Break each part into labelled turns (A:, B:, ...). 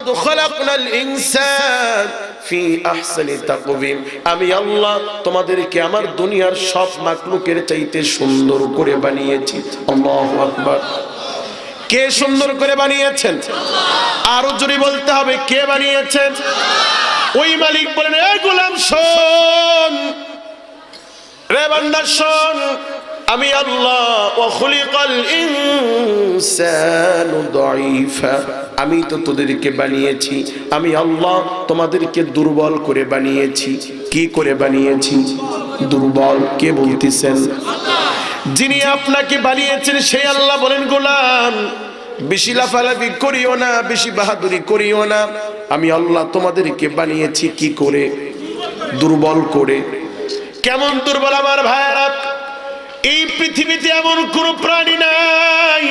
A: লাকাদ খালাকনাল ইনসান ফি আহসানি তাকওয়িম, আমি আল্লাহ তোমাদেরকে আমার দুনিয়ার সব মাখলুকের চাইতে সুন্দর করে বানিয়েছি। আল্লাহু আকবার। কে সুন্দর করে বানিয়েছেন? আরো জোরে বলতে হবে, কে বানিয়েছেন? ওই মালিক বলেন, এ গোলাম শোন, রে বান্দা শোন, আমি আল্লাহ ওয়া খুলিকাল ইনসানু দাঈফা, আমি তো তোদেরকে বানিয়েছি, আমি আল্লাহ তোমাদেরকে দুর্বল করে বানিয়েছি। কি করে বানিয়েছি? দুর্বল। কে বলতেছেন? যিনি আপনাকে বানিয়েছেন সেই আল্লাহ বলেন, গোলাম বেশি লাফালাফি করিও না, বেশি বাহাদুরি করিও না, আমি আল্লাহ তোমাদেরকে বানিয়েছি কি করে? দুর্বল করে। কেমন দুর্বল আমার ভাইরা? এই পৃথিবীতে এমন কোন প্রাণী নাই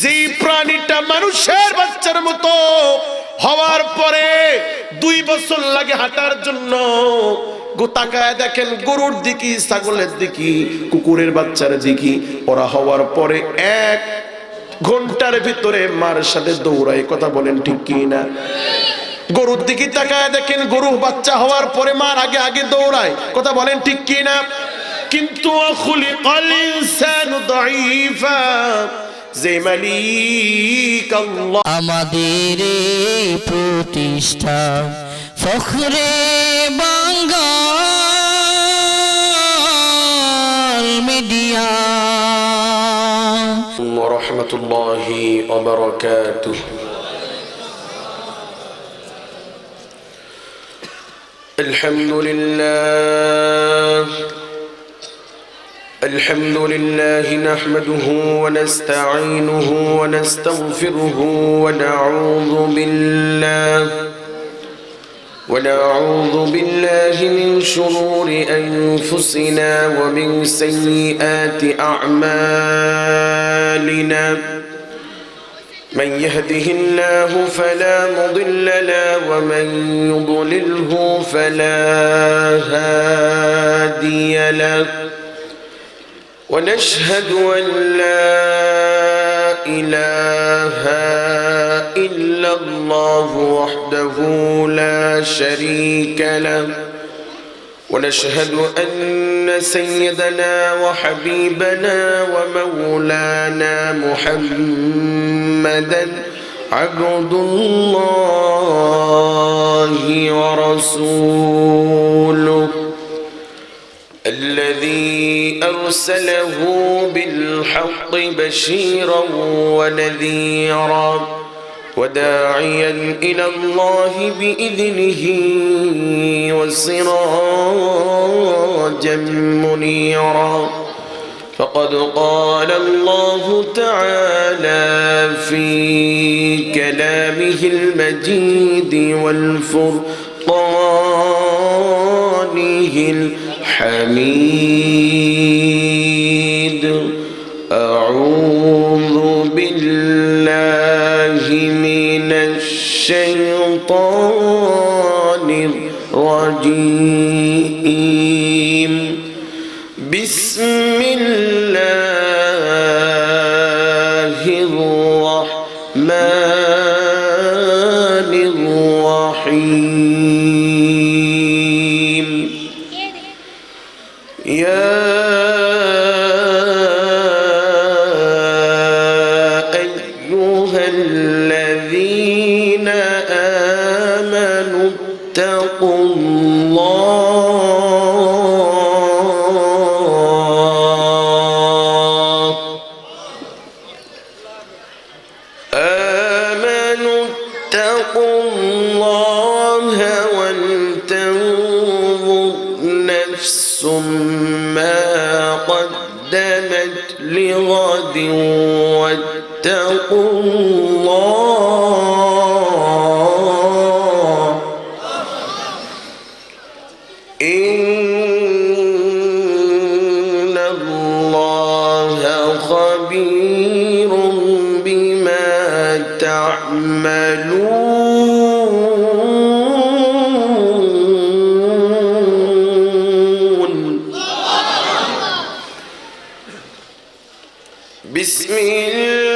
A: যে প্রাণীটা মানুষের বাচ্চার মতো হওয়ার পরে 2 বছর লাগে হাঁটার জন্য। তাকায় দেখেন গরুর দিকে, ছাগলের দিকে, কুকুরের বাচ্চার দিকে, ওরা হওয়ার পরে 1 ঘন্টার ভিতরে মার সাথে দৌড়ায়। কথা বলেন ঠিক কি না? গরুর দিকে তাকায় দেখেন, গরু বাচ্চা হওয়ার পরে মার আগে আগে দৌড়ায়। কথা বলেন ঠিক কি না? কিন্তু খুলিকাল ইনসানু দাঈফা, যে মালিক আল্লাহ
B: আমাদের প্রতিষ্ঠা ফখরে বাঙ্গাল মিডিয়া।
A: ওয়া রাহমাতুল্লাহি ওয়া বারাকাতুহু। আলহামদুলিল্লাহ الحمد لله نحمده ونستعينه ونستغفره ونعوذ بالله من شرور أنفسنا ومن سيئات أعمالنا، من يهده الله فلا مضل له ومن يضلله فلا هادي له، ونشهد أن لا إله إلا الله وحده لا شريك له، ونشهد أن سيدنا وحبيبنا ومولانا محمدا عبد الله ورسوله، الذي أرسله بالحق بشيرا ونذيرا وداعيا إلى الله بإذنه وسراجا منيرا. فقد قال الله تعالى في كلامه المجيد والفرقانه الحميد، أعوذ بالله من الشيطان الرجيم، بسم الله الرحمن الرحيم. يا أيها الذين آمنوا اتقوا الله، آمنوا اتقوا الله ولتنظر نفس ما قدمت لغد واتقوا الله، إن الله خبير بما تعملون. بسم الله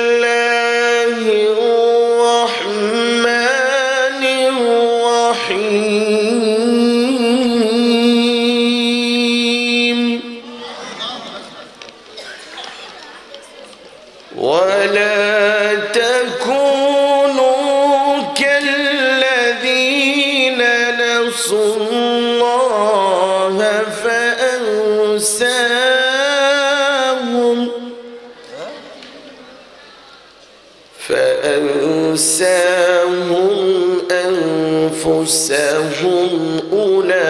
A: الرحمن تنساهم أنفسهم أولئك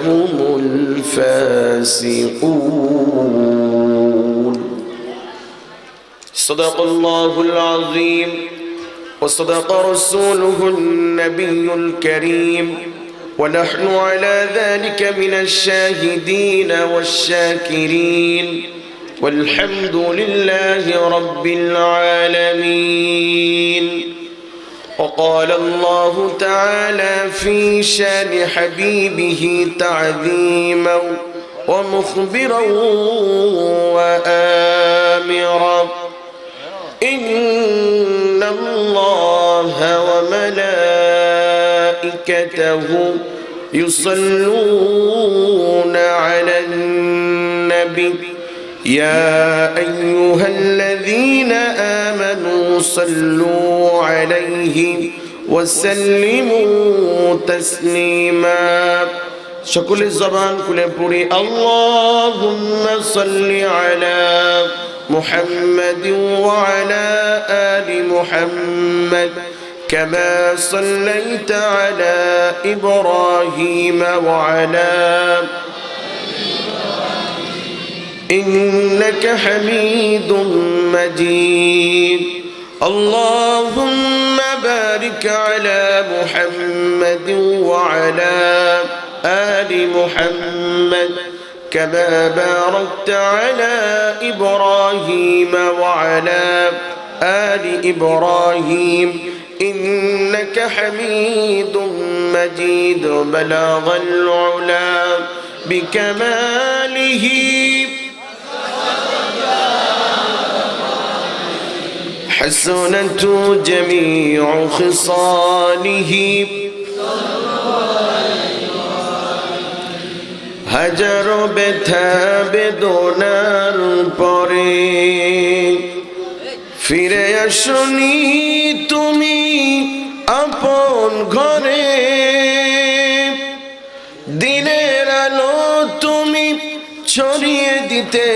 A: هم الفاسقون. صدق الله العظيم وصدق رسوله النبي الكريم، ونحن على ذلك من الشاهدين والشاكرين، والحمد لله رب العالمين. وقال الله تعالى في شان حبيبه تعظيما ومخبرا وآمرا: إن الله وملائكته يصلون على النبي يا أيها الذين آمنوا صلوا عليه وسلموا تسليما. সকল জবান খুলে পড়ি اللهم صل على محمد وعلى آل محمد كما صليت على إبراهيم وعلى إنك حميد مجيد. اللهم بارك على محمد وعلى آل محمد كما باركت على إبراهيم وعلى آل إبراهيم إنك حميد مجيد. بلغ العلا بكماله حسنت جميع خصاله হাজার ব্যথা বেদনার পরে ফিরে আসনি তুমি আপন ঘরে। দিনের আলো তুমি ছড়িয়ে দিতে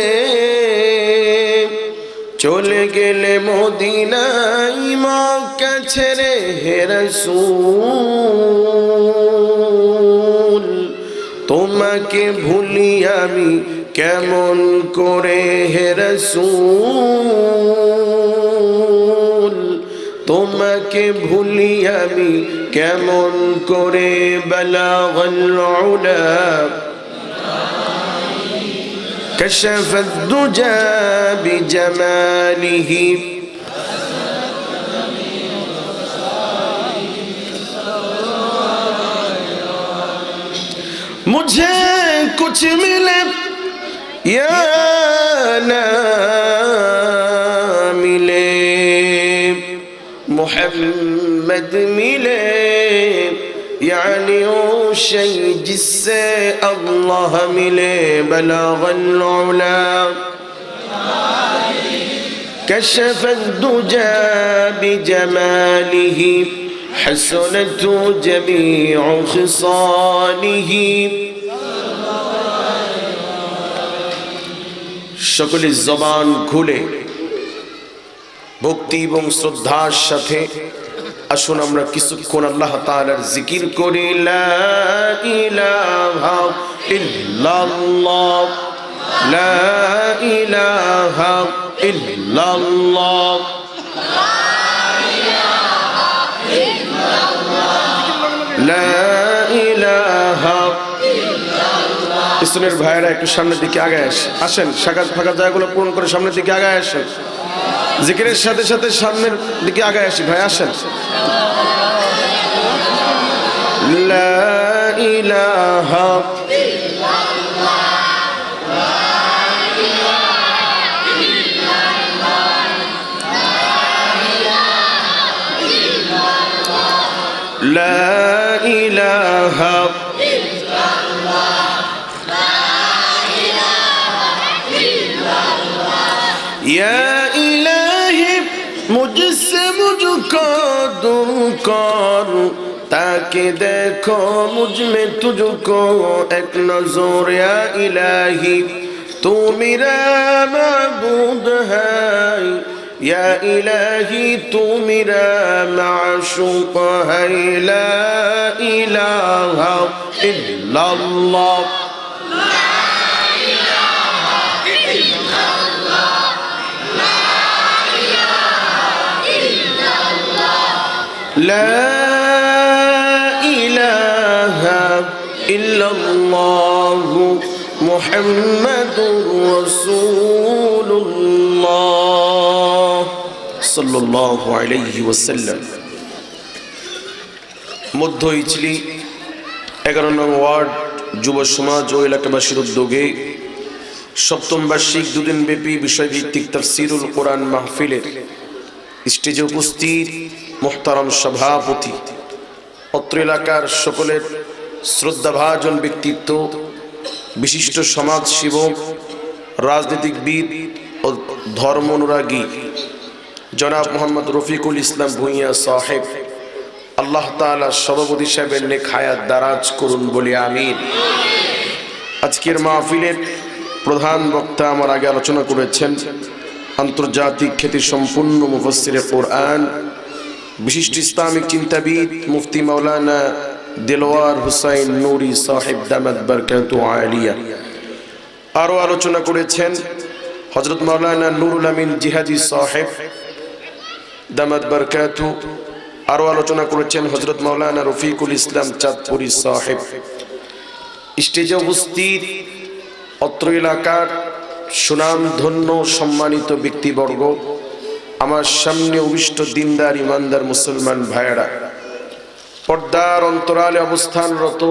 A: চলে গেলে মদিনায় মক্কা ছেড়ে হে রাসূল। তোমাকে ভুলি আমি কেমন করে হে রাসূল, তোমাকে ভুলি আমি কেমন করে। বালাগাল উলা কাশাফাদ দুজা বিজামালিহি मुझे कुछ मिले या ना मिले, मोहम्मद मिले यानी वो शय जिससे अल्लाह मिले। बलागल उला कशफत दुजा बिजमालिही حسنت جميع خصاله। সকলে জবান খুলে ভক্তি এবং শ্রদ্ধার সাথে আসুন আমরা কিছুক্ষণ আল্লাহ তাআলার জিকির করি। লা ইলাহা ইল্লাল্লাহ, লা ইলাহা ইল্লাল্লাহ, ইসলামের ভাইয়েরা একটু সামনের দিকে আগে আসেন, ফাঁকা জায়গাগুলো পূরণ করে সামনের দিকে আগে আসেন। জিকিরের সাথে সাথে সামনের দিকে আগে আসি ভাই, আসেন। লা ইলাহা لا إله إلا الله، لا إله إلا الله। يا إلهي मुझसे मुझको दूर कर, ताकि देखो मुझ में तुझको एक नजर। या इलाही तू मेरा माबूद है, या इलाही तू मेरा माशूक है ला इलाहा इल्लल्लाह لا إله إلا الله محمد رسول الله صلى الله عليه وسلم মধ্য ইচলি 11 নং ওয়ার্ড যুব সমাজ ও এলাকাবাসীর উদ্যোগে সপ্তম বার্ষিক দুদিন ব্যাপী বিষয়ভিত্তিক তাফসীরুল কোরআন মাহফিলের স্টেজে উপস্থিত মুহতারাম সভাপতি, অত্র এলাকার সকলের শ্রদ্ধাভাজন ব্যক্তিত্ব, বিশিষ্ট সমাজসেবক, রাজনীতিবিদ ও ধর্ম অনুরাগী জনাব মোহাম্মদ রফিকুল ইসলাম ভূঁইয়া সাহেব, আল্লাহ তাআলা সভাপতি সাহেবের নেক হায়াত দারাজ করুন বলে আমিন। আজকের মাহফিলের প্রধান বক্তা আমার আগে আলোচনা করেছেন আন্তর্জাতিক খ্যাতি সম্পন্ন মুফাসসিরে কোরআন, বিশিষ্ট ইসলামিক চিন্তাবিদ মুফতি মাওলানা দেলোয়ার হুসাইন নুরি সাহেব দামাত বারকাতুহু আলিয়া। আরও আলোচনা করেছেন হযরত মাওলানা নুরুল আমিন জিহাদি সাহেব দামাত বারকাতুহু। আরও আলোচনা করেছেন হযরত মাওলানা রফিকুল ইসলাম চাঁদপুরি সাহেব। স্টেজে উপস্থিত অত্র এলাকার সুনামধন্য সম্মানিত ব্যক্তিবর্গ, আমার সামনে অভিষ্ট দিনদার ইমানদার মুসলমান ভাইয়েরা, পর্দার অন্তরালে অবস্থানরত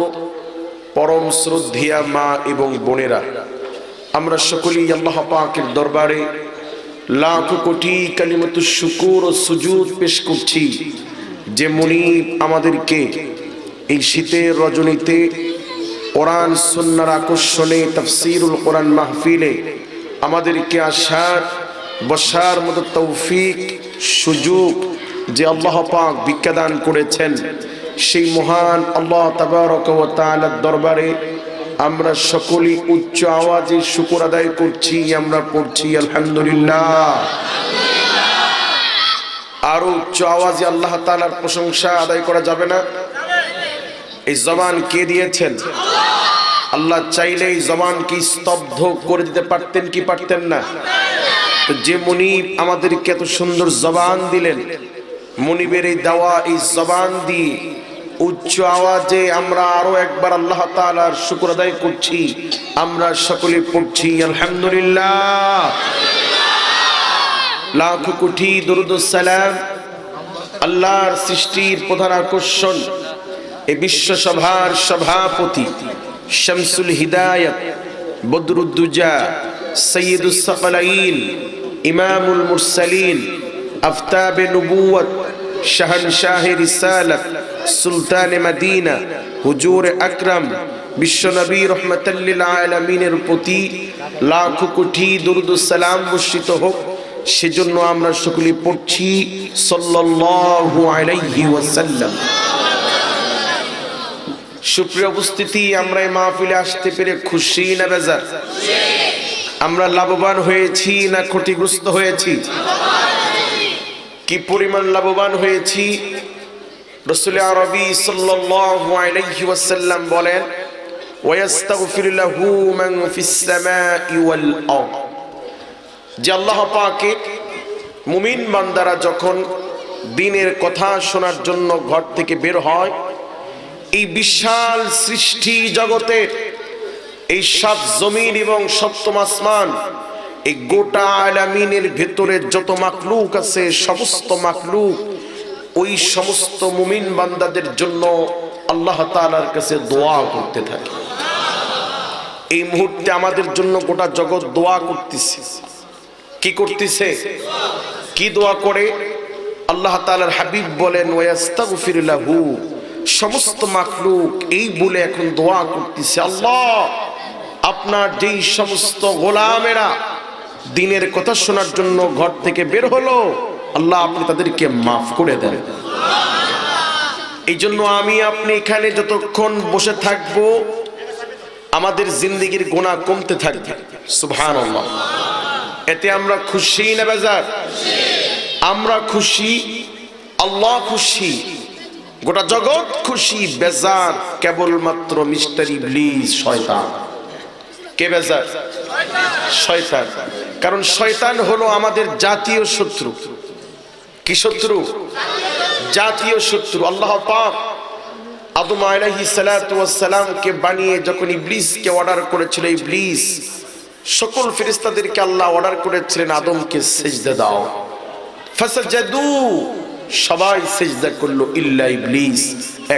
A: পরম শ্রদ্ধেয়া মা এবং বোনেরা, আমরা সকলেই আল্লাহ পাকের দরবারে লাখ কোটি কালিমাতুশ শুকর ও সুজুদ পেশ করছি যে মুনিব আমাদেরকে এই শীতের রজনীতে কোরআন সুন্নাহর আকর্ষণে তাফসীরুল কোরআন মাহফিলে আমাদেরকে আসার বসার মতো তৌফিক সুযোগ যে আল্লাহ পাক বিজ্ঞাদান করেছেন, সেই মহান আল্লাহ তাবারক ওয়া তাআলার দরবারে আমরা সকলেই উচ্চ আওয়াজে শুকর আদায় করছি। আমরা পড়ছি আলহামদুলিল্লাহ। আরো উচ্চ আওয়াজে আল্লাহ তাআলার প্রশংসা আদায় করা যাবে না? এই জবান কে দিয়েছেন? আল্লাহ চাইলে এই জবানকে স্তব্ধ করে দিতে পারতেন কি পারতেন না? তো যে মুনিব আমাদেরকে এত সুন্দর জবান দিলেন, মুনিবের এই দেওয়া এই জবান দিয়ে উচ্চ আওয়াজে আমরা আরো একবার আল্লাহ তাআলার শুকর আদায় করছি। আমরা সকলে পড়ছি আলহামদুলিল্লাহ। লাখ কোটি দরুদ ও সালাম আল্লাহর সৃষ্টির প্রধান আকর্ষণ এই বিশ্ব সভার সভাপতি শামসুল হিদায়াত বদরুদ্দুজা সৈয়দুস সাকলাইন ইমামুল মুরসালিন আফতাবে নবুয়ত শাহনশাহে রিসালাত সুলতানে মদিনা হুজুর আকরাম বিশ্বনবী রহমাতাল লিল আলামিনের প্রতি লাখ কোটি দরুদ ও সালাম বর্ষিত হোক। সেজন্য আমরা সকলে পড়ছি সাল্লাল্লাহু আলাইহি ওয়াসাল্লাম। সুপ্রিয় উপস্থিতি, আমরা এই মাহফিলে আসতে পেরে খুশি না বেজার? আমরা লাভবান হয়েছি না ক্ষতিগ্রস্ত হয়েছি? কি পরিমাণ লাভবান হয়েছি? রাসূল আরবি সাল্লাল্লাহু আলাইহি ওয়াসাল্লাম বলেন, ওয়াস্তাগফিরু লাহু মান ফিস সামাই ওয়াল আরদ, যে আল্লাহ পাকে মুমিন বান্দারা যখন দ্বীনের কথা শোনার জন্য ঘর থেকে বের হয়, এই বিশাল সৃষ্টি জগতের এই সাত জমিন এবং সপ্তম আসমান, এই গোটা আলামিনের ভেতরে যত মাখলুক আছে সমস্ত মাখলুক ওই সমস্ত মুমিন বান্দাদের জন্য আল্লাহ তাআলার কাছে দোয়া করতে থাকে। এই মুহূর্তে আমাদের জন্য গোটা জগৎ দোয়া করতেছে। কি করতেছে? কি দোয়া করে? আল্লাহ তাআলার হাবিব বলেন, ওয়াস্তাগফিরু লাহু, সমস্ত মাখলুক এই বলে এখন দোয়া করতেছে, আল্লাহ আপনার যেই সমস্ত গোলামেরা দ্বীনের কথা শোনার জন্য ঘর থেকে বের হলো, আল্লাহ আপনি তাদেরকে মাফ করে দেন। এই জন্য আমি আপনি এখানে যতক্ষণ বসে থাকবো আমাদের জিন্দেগির গুনাহ কমতে থাকবে। সুবহানাল্লাহ। এতে আমরা খুশি না বেজার? আমরা খুশি, আল্লাহ খুশি, গোটা জগৎ খুশি। বেজার কেবলমাত্র মিস্টার ইবলিস, শয়তান। কে বেজার? শয়তান। কারণ শয়তান হলো আমাদের জাতীয় শত্রু। কি শত্রু? জাতীয় শত্রু। আল্লাহ পাক আদম আলাইহিস সালাতু ওয়াস সালামকে বানিয়ে যখন ইবলিসকে অর্ডার করেছিল, ইবলিস সকল ফেরেশতাদেরকে আল্লাহ অর্ডার করেছিলেন আদমকে সিজদা দাও। ফাসাজাদু, সবাই সিজদা করলো ইল্লা ইবলিস,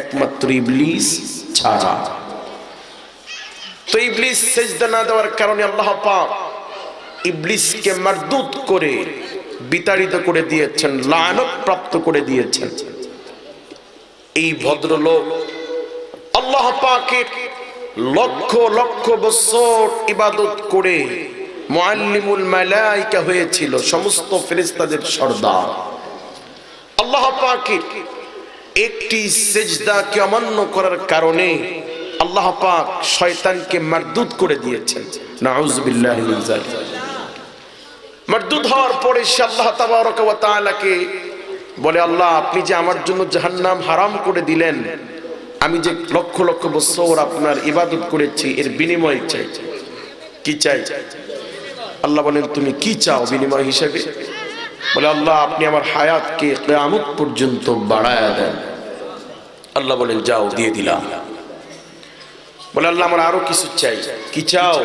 A: একমাত্র ইবলিস ছাড়া। তো ইবলিস সিজদা না দেওয়ার কারণে আল্লাহ পাক ইবলিসকে মারদুদ করে বিতাড়িত করে দিয়েছেন, লানত প্রাপ্ত করে দিয়েছেন। এই ভদ্রলোক আল্লাহ পাকের লক্ষ লক্ষ বছর ইবাদত করে মুআল্লিমুল মালায়েকা হয়েছিল, সমস্ত ফেরেশতাদের সরদার। আল্লাহ পাকের একটি সিজদাকে অমান্য করার কারণে আল্লাহ পাক শয়তানকে মারদুদ করে দিয়েছেন। নাউযুবিল্লাহি মিন যালিক। মারদুদ হওয়ার পরে সে আল্লাহ তাবারক ওয়া তাআলাকে বলে, আল্লাহ আপনি যে আমার জন্য জাহান্নাম হারাম করে দিলেন, আমি যে লক্ষ লক্ষ বছর আপনার ইবাদত করেছি, এর বিনিময় চাই। কি চাই? আল্লাহ বলেন, তুমি কি চাও বিনিময় হিসেবে? বলে, আল্লাহ আপনি আমার হায়াতকে কিয়ামত পর্যন্ত বাড়ায়া দেন। আল্লাহ বলেন, যাও, দিয়ে দিলাম। বলে, আল্লাহ আমার আরো কিছু চাই। কি চাও?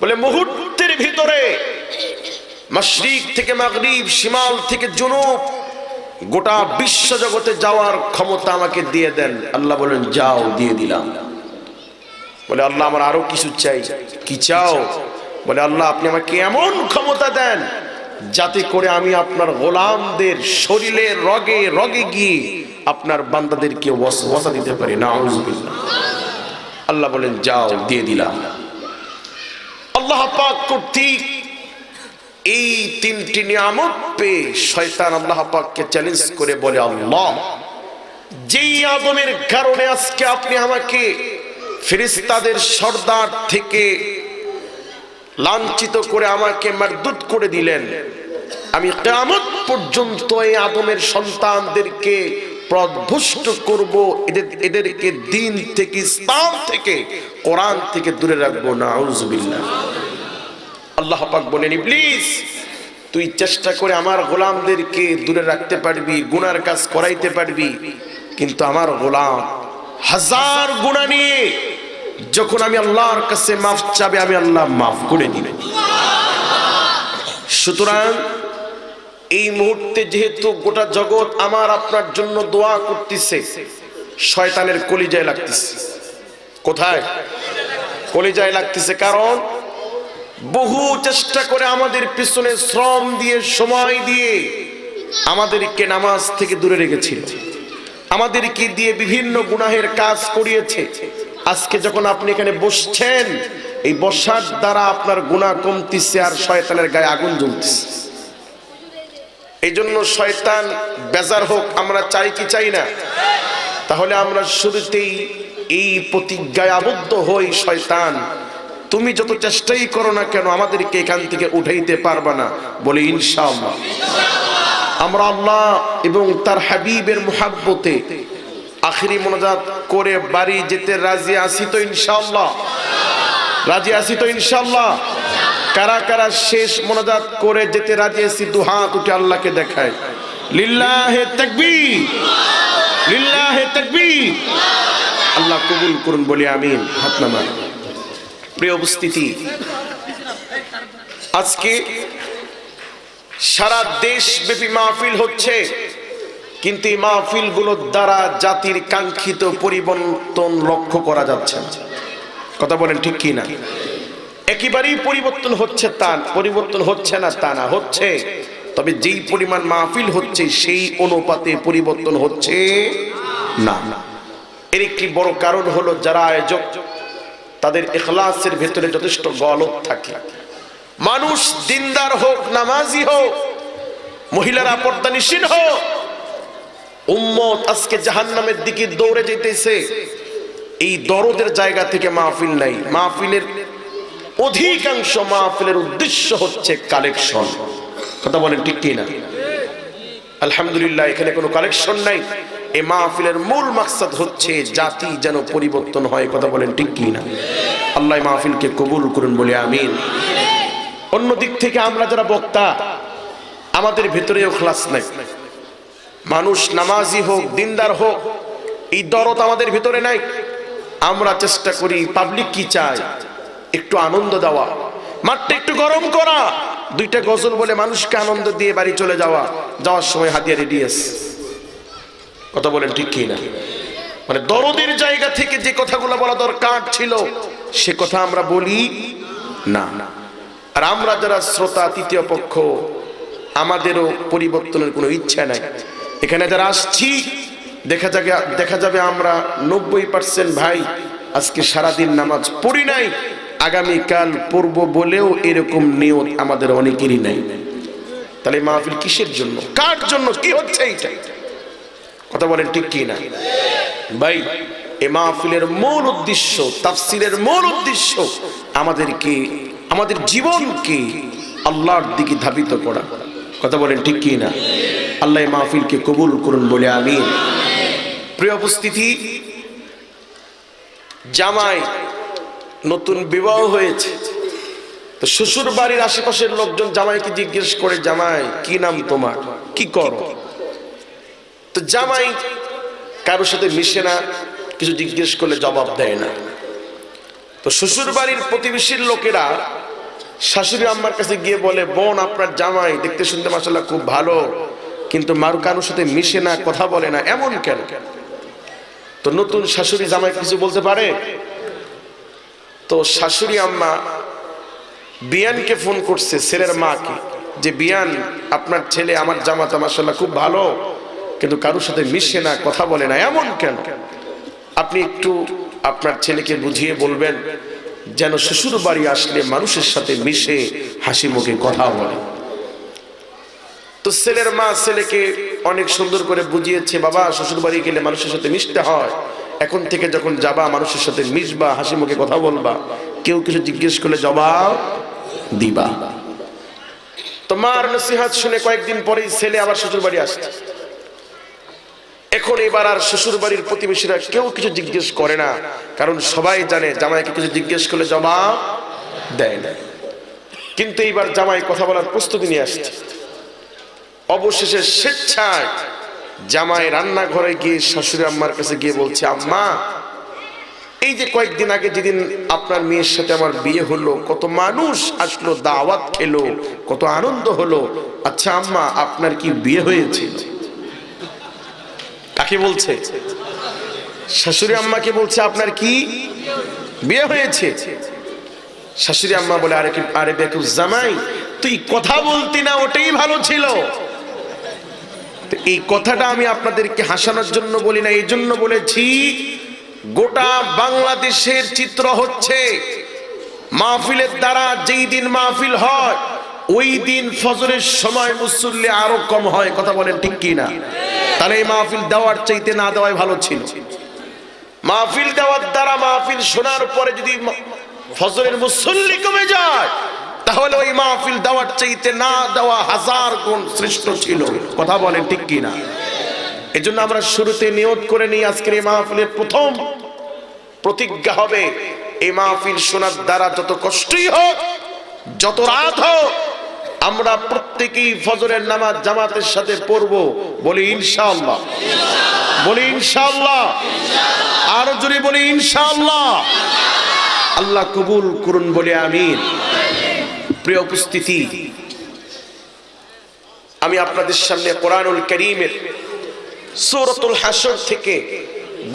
A: বলে, মুহূর্তের ভিতরে মাশরিক থেকে মাগরিব, শিমাল থেকে জুনুব, গোটা বিশ্ব জগতে যাওয়ার ক্ষমতা আমাকে দিয়ে দেন। আল্লাহ বলেন, যাও, দিয়ে দিলাম। বলে, আল্লাহ আমার আরো কিছু চাই। কি চাও? বলে, আল্লাহ আপনি আমাকে এমন ক্ষমতা দেন যাতে করে আমি আপনার গোলামদের শরীরে রগে রগে গিয়ে আপনার বান্দাদেরকে ওয়াসওয়াসা দিতে পারি। নাউযুবিল্লাহ। আল্লাহ বলেন, যাও, দিয়ে দিলাম। আল্লাহ পাক কর্তৃক এই তিনটি নিয়ামত পেয়ে শয়তান আল্লাহ পাককে চ্যালেঞ্জ করে বলে, আল্লাহ যেই আদমের কারণে আজকে আপনি আমাকে ফেরেশতাদের সরদার থেকে লাঞ্ছিত করে আমাকে মারদুদ করে দিলেন, আমি কিয়ামত পর্যন্ত এই আদমের সন্তানদেরকে পথভ্রষ্ট করব, এদেরকে দিন থেকে, ইসলাম থেকে, কোরআন থেকে দূরে রাখবো। নাউযুবিল্লাহ। আল্লাহ পাক বলেন, ইবলিস তুই চেষ্টা করে আমার গোলামদেরকে দূরে রাখতে পারবি, গুনার কাজ করাইতে পারবি, কিন্তু আমার গোলাম হাজার গুনাহ নিয়ে যখন আমি আল্লাহর কাছে মাফ চাবে, আমি আল্লাহ মাফ করে দিবে। সুতরাং এই মুহূর্তে যেহেতু গোটা জগৎ আমার আপনার জন্য দোয়া করতেছে, শয়তানের কলিজায় লাগতেছে। কোথায়? কলিজায় লাগতেছে। কারণ বহু চেষ্টা করে আমাদের পিছনে শ্রম দিয়ে, সময় দিয়ে আমাদেরকে নামাজ থেকে দূরে রেখেছিল, আমাদেরকে দিয়ে বিভিন্ন গুনাহের কাজ করিয়েছে। আজকে যখন আপনি এখানে বসছেন, এই বসার দ্বারা আপনার গুনাহ কমতিছে আর শয়তানের গায়ে আগুন জ্বলতেছে। এই জন্য শয়তান বেজার হোক, আমরা চাই কি চাই না? তাহলে আমরা শুরুতেই এই প্রতিজ্ঞায় আবদ্ধ হই, শয়তান তুমি যত চেষ্টাই করো না কেন আমাদেরকে এখান থেকে উঠাইতে পারবা না। বলে ইনশাআল্লাহ। আমরা আল্লাহ এবং তার হাবিবের মুহাব্বতে আখিরি মোনাজাত করে বাড়ি যেতে রাজি আছি তো ইনশাআল্লাহ? রাজি আছি তো ইনশাআল্লাহ? কারা কারা শেষ মোনাজাত করে যেতে রাজি আছি দু হাত উঠে আল্লাহকে দেখায়। লিল্লাহে তাকবীর, লিল্লাহে তাকবীর। আল্লাহ কবুল করুন, বলি আমিন। হাত নামান। প্রিয় উপস্থিতি, আজকে সারা দেশব্যাপী মাহফিল হচ্ছে, কিন্তু এই মাহফিলগুলোর দ্বারা জাতির কাঙ্ক্ষিত পরিবর্তন লক্ষ্য করা যাচ্ছে না। কথা বলেন ঠিক কি না? একেবারেই পরিবর্তন হচ্ছে না তা না, হচ্ছে, তবে যেই পরিমাণ মাহফিল হচ্ছে সেই অনুপাতে পরিবর্তন হচ্ছে না। এর একটি বড় কারণ হলো যারা আয়োজক তাদের ইখলাসের ভেতরে যথেষ্ট গলদ থাকে। মানুষ দিনদার হোক, নামাজি হোক, মহিলারা পর্দানিশীন হোক, উম্মত আজকে জাহান্নামের দিকে দৌড়ে যেতেছে। এই দরদের জায়গা থেকে মাহফিল নাই। মাহফিলের অধিকাংশ মাহফিলের উদ্দেশ্য হচ্ছে কালেকশন। কথা বলেন ঠিক কি না? আলহামদুলিল্লাহ, এখানে কোনো কালেকশন নাই। এই মাহফিলের মূল মাকসাদ হচ্ছে জাতি যেন পরিবর্তন হয়। কথা বলেন ঠিক কি না? আল্লাহ মাহফিলকে কবুল করুন বলে আমিন। অন্য দিক থেকে আমরা যারা বক্তা, আমাদের ভেতরেও ক্লাস নাই। মানুষ নামাজি হোক, দিনদার হোক, এই দরদ আমাদের ভিতরে নাই। আমরা চেষ্টা করি পাবলিক কি চায়, একটু আনন্দ দেওয়া, মাঠটা একটু গরম করা, দুইটা গজল বলে মানুষকে আনন্দ দিয়ে বাড়ি চলে যাওয়া, যাওয়ার সময় হাতিয়া রেডি আছে। কথা বলেন ঠিক কি না? মানে দরদের জায়গা থেকে যে কথাগুলো বলা দরকার ছিল সে কথা আমরা বলি না। আর আমরা যারা শ্রোতা, তৃতীয় পক্ষ, আমাদেরও পরিবর্তনের কোনো ইচ্ছা নাই। এখানে যারা আসছি দেখা যাবে আমরা 90% ভাই আজকে সারাদিন নামাজ পড়ি নাই, আগামীকাল পড়ব বলেও এরকম নিয়ত আমাদের অনেকেরই নাই। তাহলে মাহফিল কিসের জন্য, কার জন্য, কি হচ্ছে এইটা? কথা বলেন ঠিক কি না ভাই? এই মাহফিলের মূল উদ্দেশ্য, তাফসীরের মূল উদ্দেশ্য আমাদেরকে, আমাদের জীবনকে আল্লাহর দিকে ধাবিত করা। কথা বলেন ঠিক কি না? আল্লাহ মাহফিলকে কবুল করুন বলে আমিন। প্রিয় উপস্থিতি, জামাই নতুন বিবাহ হয়েছে, তো শ্বশুর বাড়ির আশেপাশের লোকজন জামাইকে জিজ্ঞেস করে, জামাই কি নাম তোমার, কি করো? তো জামাই কারোর সাথে মিশে না, কিছু জিজ্ঞেস করলে জবাব দেয় না। তো শ্বশুর বাড়ির প্রতিবেশীর লোকেরা শাশুড়ি আম্মার কাছে গিয়ে বলে, বোন আপনার জামাই দেখতে শুনতে মাশাআল্লাহ খুব ভালো, কিন্তু মার কারোর সাথে মিশে না, কথা বলে না, এমন কেন? তো নতুন শাশুড়ি জামাই কিছু বলতে পারে? তো শাশুড়ি আম্মা বিয়ানকে ফোন করছে, ছেলের মাকে, যে বিয়ান আপনার ছেলে আমার জামাতা মাশাআল্লাহ খুব ভালো, কিন্তু কারোর সাথে মিশে না, কথা বলে না, এমন কেন? আপনি একটু আপনার ছেলেকে বুঝিয়ে বলবেন যেন শ্বশুর বাড়ি আসলে মানুষের সাথে মিশে হাসি মুখে কথা বলে। তো ছেলের মা ছেলেকে অনেক সুন্দর করে বুঝিয়েছে, বাবা শ্বশুর বাড়ি গেলে মানুষের সাথে মিশতে হয়, এখন থেকে যখন যাবা মানুষের সাথে মিশবা, হাসি মুখে কথা বলবা, কেউ কিছু জিজ্ঞেস করলে জবাব দিবা। তো মার নসিহত শুনে কয়েকদিন পরেই ছেলে আবার শ্বশুর বাড়ি আসছে। এখন এবার আর শ্বশুর বাড়ির প্রতিবেশীরা কেউ কিছু জিজ্ঞেস করে না, কারণ সবাই জানে জামাইকে কিছু জিজ্ঞেস করলে জবাব দেয় না। কিন্তু এইবার জামাই কথা বলার প্রস্তুতি নিয়ে আসছে। অবশেষে স্বেচ্ছায় জামাই রান্নাঘরে গিয়ে শাশুড়ি আম্মার কাছে গিয়ে বলছে, আম্মা এই যে কয়েকদিন আগে যেদিন আপনার মেয়ের সাথে আমার বিয়ে হলো, কত মানুষ আসলো, দাওয়াত খেলো, কত আনন্দ হলো, আচ্ছা আম্মা আপনার কি বিয়ে হয়েছে? কাকে বলছে? শাশুড়ি আম্মাকে বলছে, আপনার কি বিয়ে হয়েছে? শাশুড়ি আম্মা বলে, আরে বেকুব জামাই, তুই কথা বলতি না, ওটাই ভালো ছিল। এই কথাটা আমি আপনাদেরকে হাসানোর জন্য বলি না, এই জন্য বলেছি গোটা বাংলাদেশের চিত্র হচ্ছে মাহফিলের দ্বারা যেই দিন মাহফিল হয় ওই দিন ফজরের সময় মুসল্লি আরো কম হয়। কথা বলেন ঠিক কি না? তাহলে এই মাহফিল দেওয়ার চাইতে না দেওয়াই ভালো ছিল। মাহফিল দেওয়ার দ্বারা, মাহফিল শোনার পরে যদি ফজরের মুসল্লি কমে যায়, তাহলে ওই মাহফিল দেওয়ার চাইতে না দেওয়া হাজার গুণ শ্রেষ্ঠ ছিল। কথা বলেন ঠিক কি না? এজন্য আমরা শুরুতে নিয়ত করে নিই, আজকের এই মাহফিলের প্রথম প্রতিজ্ঞা হবে, এই মাহফিল শোনার দ্বারা যত কষ্টই হোক, যত রাত হোক, আমরা প্রত্যেকেই ফজরের নামাজ জামাতের সাথে পড়বো। বলি ইনশাআল্লাহ, বলি ইনশাআল্লাহ, আরো জোরে বলি ইনশাআল্লাহ। আল্লাহ কবুল করুন বলে আমিন। প্রিয় উপস্থিতি, আমি আপনাদের সামনে কোরআনুল কারীমের সূরাতুল হাশর থেকে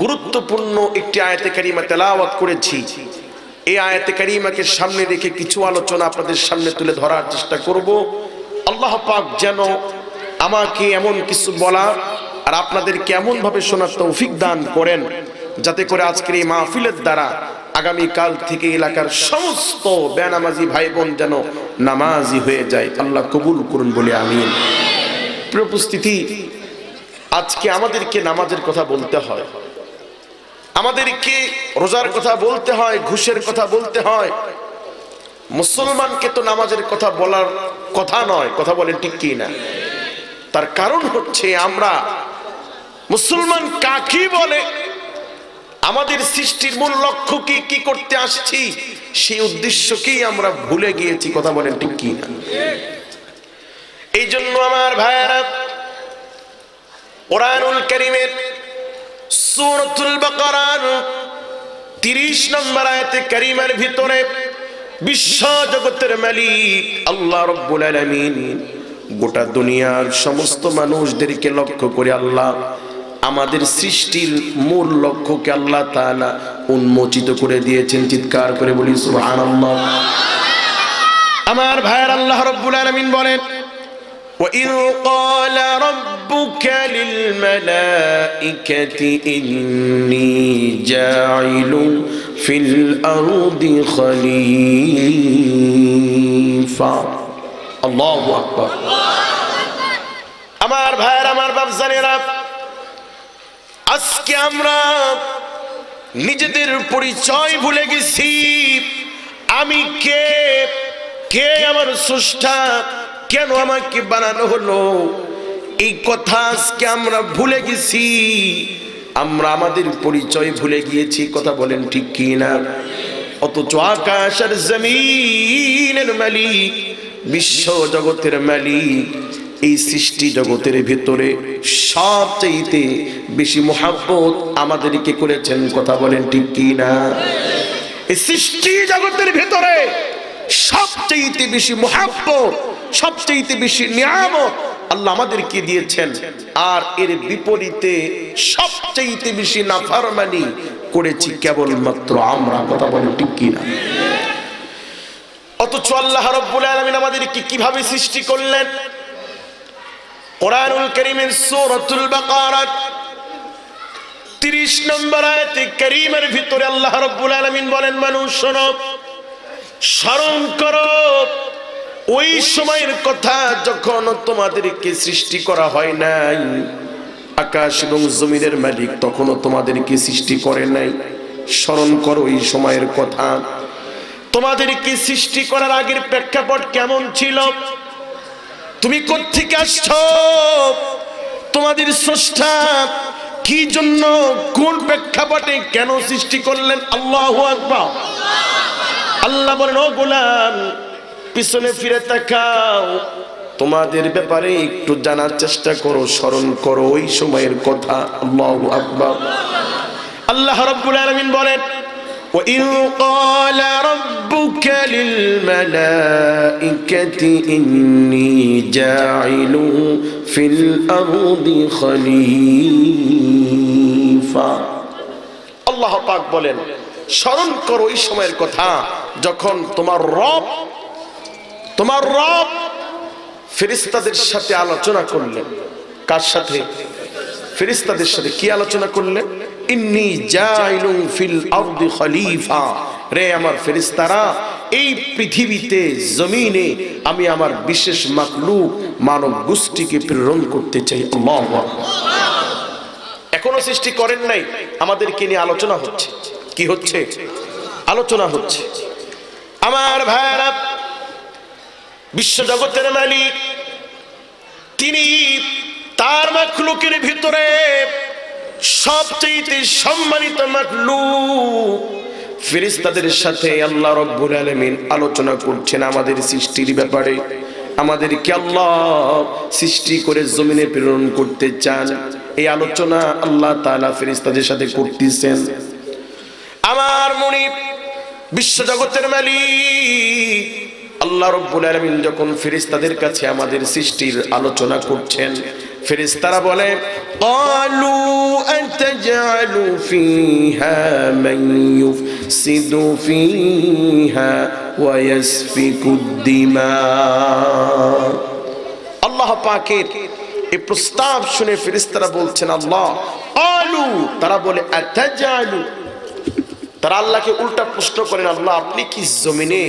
A: গুরুত্বপূর্ণ একটি আয়াতে কারিমা তেলাওয়াত করেছি। এই আয়াতে কারিমাকে সামনে রেখে কিছু আলোচনা আপনাদের সামনে তুলে ধরার চেষ্টা করব। আল্লাহ পাক যেন আমাকে এমন কিছু বলার আর আপনাদেরকে এমন ভাবে শোনার তৌফিক দান করেন, যাতে করে আজকের এই মাহফিলের দ্বারা আগামী কাল থেকে এলাকার সমস্ত বেনামাজি ভাই বোন যেন নামাজি হয়ে যায়। আল্লাহ কবুল করুন বলে আমিন। প্রিয় উপস্থিতি, আজকে আমাদেরকে নামাজের কথা বলতে হয়, আমাদেরকে রোজার কথা বলতে হয়, ঘুষের কথা বলতে হয়। মুসলমানকে তো নামাজের কথা বলার কথা নয়। কথা বলেন ঠিক কি না? তার কারণ হচ্ছে আমরা মুসলমান কাকে বলে, আমাদের সৃষ্টির মূল লক্ষ্য কি, কি করতে আসছি, সেই উদ্দেশ্যকেই আমরা ভুলে গিয়েছি। কথা বলেন ঠিক কি না? এই জন্য আমার ভাইয়েরা, কোরআনুল কারীমের সূরাতুল বাকারার 30 নম্বর আয়াতে কারিমার ভিতরে বিশ্ব জগতের মালিক আল্লাহ রাব্বুল আলামিন গোটা দুনিয়ার সমস্ত মানুষদেরকে লক্ষ্য করে আল্লাহ আমাদের সৃষ্টির মূল লক্ষ্যকে আল্লাহ তাআলা উন্মোচিত করে দিয়েছেন। চিৎকার করে বলি সুবহানাল্লাহ। আমার ভাইয়ের, আল্লাহ রাব্বুল আলামিন বলেন, وَإِذْ قَالَ رَبُّكَ لِلْمَلَائِكَةِ إِنِّي جَاعِلٌ فِي الْأَرْضِ خَلِيفَةً। আল্লাহু আকবার। আমার ভাইয়ের, আমার বাপজানেরা, আজকে আমরা নিজেদের পরিচয় ভুলে গেছি। আমি কে, কে আমার স্রষ্টা, কেন আমাকে বানানো হলো, এই কথা আজকে আমরা ভুলে গেছি। আমরা আমাদের পরিচয় ভুলে গিয়েছি। কথা বলেন ঠিক কি না? অথচ আকাশ আর জমিনের মালিক, বিশ্ব জগতের মালিক, এই সৃষ্টি জগতের ভিতরে সবচেয়ে বেশি মহব্বত আমাদেরকে করেছেন। কথা বলেন ঠিক কি না? এই সৃষ্টি জগতের ভিতরে সবচেয়ে বেশি মহব্বত, সবচেয়ে বেশি নিয়ামত আল্লাহ আমাদেরকে দিয়েছেন, আর এর বিপরীতে সবচেয়ে বেশি নাফরমানি করেছি কেবলমাত্র আমরা। কথা বলেন ঠিক কি না? অথচ আল্লাহ রাব্বুল আলামিন আমাদেরকে কিভাবে সৃষ্টি করলেন? কোরআনুল কারীমের সূরাতুল বাকারা 30 নম্বর আয়াতে কারীমের ভিতরে আল্লাহ রাব্বুল আলামিন বলেন, মানুষ শোনো, স্মরণ করো ওই সময়ের কথা যখন তোমাদেরকে সৃষ্টি করা হয় নাই। আকাশ এবং জমিনের মালিক তখনও তোমাদেরকে সৃষ্টি করে নাই। স্মরণ করো ওই সময়ের কথা। তোমাদেরকে সৃষ্টি করার আগের প্রেক্ষাপট কেমন ছিল? তুমি কোত্থেকে আসছো? তোমাদের স্রষ্টা কি জন্য, কোন প্রেক্ষাপটে, কেন সৃষ্টি করলেন? আল্লাহু আকবার। আল্লাহ বলেন, ও গোলাম, পিছনে ফিরে তাকাও, তোমাদের ব্যাপারে একটু জানার চেষ্টা করো, স্মরণ করো ওই সময়ের কথা। আল্লাহু আকবার। আল্লাহ রাব্বুল আলামিন বলেন, وَإِذْ قَالَ رَبُّكَ لِلْمَلَائِكَةِ إِنِّي جَاعِلٌ فِي الْأَرْضِ خَلِيفَةً। আল্লাহ পাক বলেন, স্মরণ করো ওই সময়ের কথা যখন তোমার রব ফেরেশতাদের সাথে আলোচনা করলেন। কার সাথে? ফেরেশতাদের সাথে। কি আলোচনা করলেন? ইন্নী জাইলুন ফিল আরদি খলিফা, রে আমার ফেরেশতারা, এই পৃথিবীতে জমিনে আমি আমার বিশেষ মাখলুক মানব গোষ্ঠীকে প্রেরণ করতে চাই। আল্লাহু আকবার। এখনো সৃষ্টি করেন নাই, আমাদেরকে নিয়ে আলোচনা হচ্ছে। কি হচ্ছে? আলোচনা হচ্ছে। আমার ভাইরা, বিশ্ব জগতের মালিক তিনি তার মাখলুকের ভিতরে সবচেয়ে সম্মানিত মাখলুক ফেরেশতাদের সাথে আল্লাহ রাব্বুল আলামিন আলোচনা করছেন আমাদের সৃষ্টির ব্যাপারে। আমাদেরকে আল্লাহ সৃষ্টি করে জমিনে প্রেরণ করতে চান, এই আলোচনা আল্লাহ তাআলা ফেরেশতাদের সাথে করতেছেন। আমার মুনিব, বিশ্ব জগতের মালিক আল্লাহ রাব্বুল আলামিন যখন ফেরেশতাদের কাছে আমাদের সৃষ্টির আলোচনা করছেন, ফেরেশতারা বলে, ক্বালু আতাজআলু ফীহা মান ইউফসিদু ফীহা ওয়া ইয়াসফিকুদ দিমা। আল্লাহ পাকের এই প্রস্তাব শুনে ফেরেশতারা বলছেন, আল্লাহ, ক্বালু, তারা বলে, আতাজআলু, তারা আল্লাহকে উল্টা প্রশ্ন করেন, আল্লাহ আপনি কি জমিনে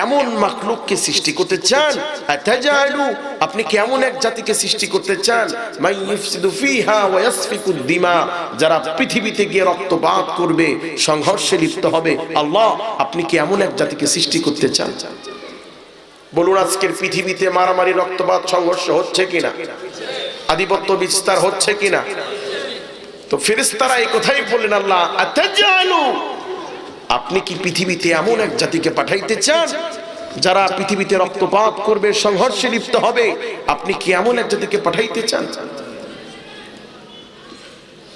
A: এমন মাখলুককে সৃষ্টি করতে চান? আতাজআলু, আপনি কি এমন এক জাতিকে সৃষ্টি করতে চান? মান ইউফসিদু ফীহা ওয়া ইয়াসফিকুদ দিমা, যারা পৃথিবীতে গিয়ে রক্তপাত করবে, সংঘর্ষে লিপ্ত হবে। আল্লাহ আপনি কি এমন এক জাতিকে সৃষ্টি করতে চান? বলুন আজকের পৃথিবীতে মারামারি, রক্তপাত, সংঘর্ষ হচ্ছে কিনা? আধিপত্য বিস্তার হচ্ছে কিনা? তো ফেরেশতারা এই কথাই বললেন, আল্লাহ আতাজালু, আপনি কি পৃথিবীতে এমন এক জাতিকে পাঠাইতে চান যারা পৃথিবীতে রক্তপাত করবে, সংঘর্ষে লিপ্ত হবে? আপনি কি এমন এক জাতিকে পাঠাইতে চান?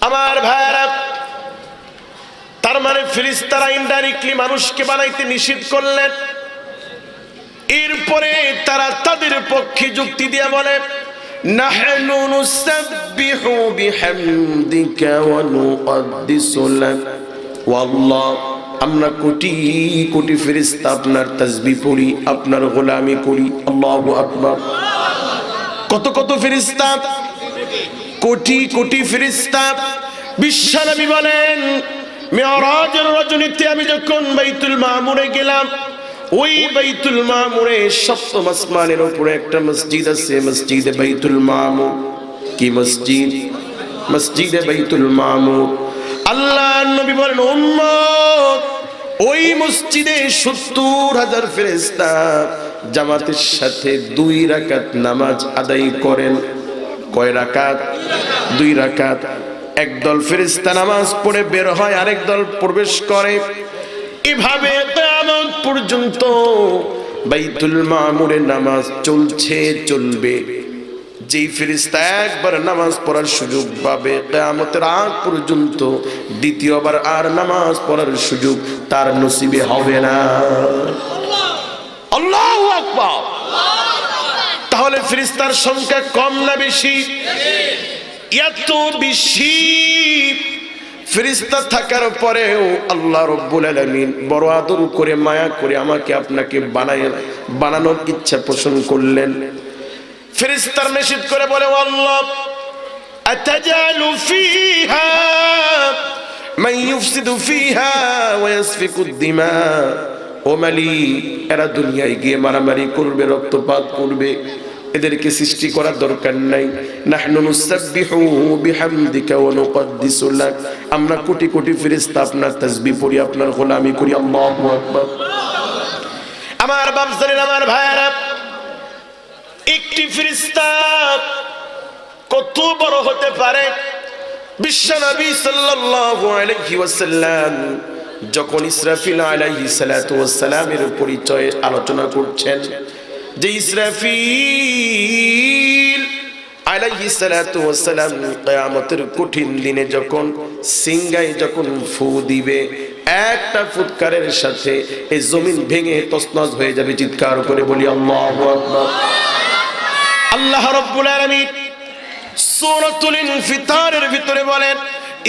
A: আমার ভাইরা, তার মানে ফেরেশতারা ইনডাইরেক্টলি মানুষকে বানাইতে নিষেধ করলেন। এরপরে তারা তাদের পক্ষে যুক্তি দিয়ে বলে, নাহনু নুসাব্বিহু বিহামদিকা ওয়া নুকদ্দিসু লাক, ওয়াল্লাহ আমরা কোটি কোটি ফেরেশতা আপনার তাসবিহ পড়ি, আপনার গোলামি করি। আল্লাহু আকবার। কত কত ফেরেশতা? কোটি কোটি ফেরেশতা। বিশ্বনবী বলেন, মিরাজের রজনীতে আমি যখন বাইতুল মামুরে গেলাম, ওই বাইতুল মামুরে সপ্তম আসমানের উপরে একটা মসজিদ আছে, মসজিদে বাইতুল মামুর। কি মসজিদ? মসজিদে বাইতুল মামুর। আল্লাহর নবী বলেন, উম্মত ওই মসজিদে ৭০,০০০ ফেরেশতা জামাতের সাথে ২ রাকাত নামাজ আদায় করেন। কয় রাকাত? ২ রাকাত। একদল ফেরেশতা নামাজ পড়ে বের হয়, আরেক দল প্রবেশ করে। এভাবে কিয়ামত পর্যন্ত বাইতুল মামুরে নামাজ চলছে, চলবে। যেই ফেরেশতা একবার নামাজ পড়ার সুযোগ পাবে, কিয়ামতের আগ পর্যন্ত দ্বিতীয়বার আর নামাজ পড়ার সুযোগ তার নসিবে হবে না। আল্লাহু আকবার। তাহলে ফেরেশতার সংখ্যা কম না বেশি? এত বেশি ফেরেশতা থাকার পরেও আল্লাহ রাব্বুল আলামিন বড় আদর করে, মায়া করে আমাকে আপনাকে বানানোর ইচ্ছা পোষণ করলেন। ফেরেশতার নিষেধ করে বলে, আল্লাহ আতাজালু ফিহা মান ইউফসিদু ফিহা ওয়া ইয়াসফিকু দিমা, ও মালিক এরা দুনিয়ায় গিয়ে মারামারি করবে, রক্তপাত করবে, এদেরকে সৃষ্টি করার দরকার নাই। নাহনু নুসাব্বিহু বিহামদিকা ওয়া নুকদ্দিসু লাক, আমরা কোটি কোটি ফেরেশতা আপনার তাসবিহ পড়ি, আপনার গোলামি করি। আল্লাহু আকবার। আমার বাপজানেরা, আমার ভাইয়েরা, একটি ফেরেশতা কত বড় হতে পারে? বিশ্বনবী সাল্লাল্লাহু আলাইহি ওয়াসাল্লাম যখন ইসরাফিল আলাইহিস সালাতু ওয়াস সালামের পরিচয় আলোচনা করছেন, যে ইসরাফিল আলাইহিস সালাতু ওয়াস সালাম কিয়ামতের কঠিন দিনে যখন সিংগায় যখন ফু দিবে, একটা ফুৎকারের সাথে এই জমিন ভেঙে তছনছ হয়ে যাবে। চিৎকার করে বলি আল্লাহু আকবার। আল্লাহ রাব্বুল আলামিন সূরাতুল ইনফিতারের ভিতরে বলেন,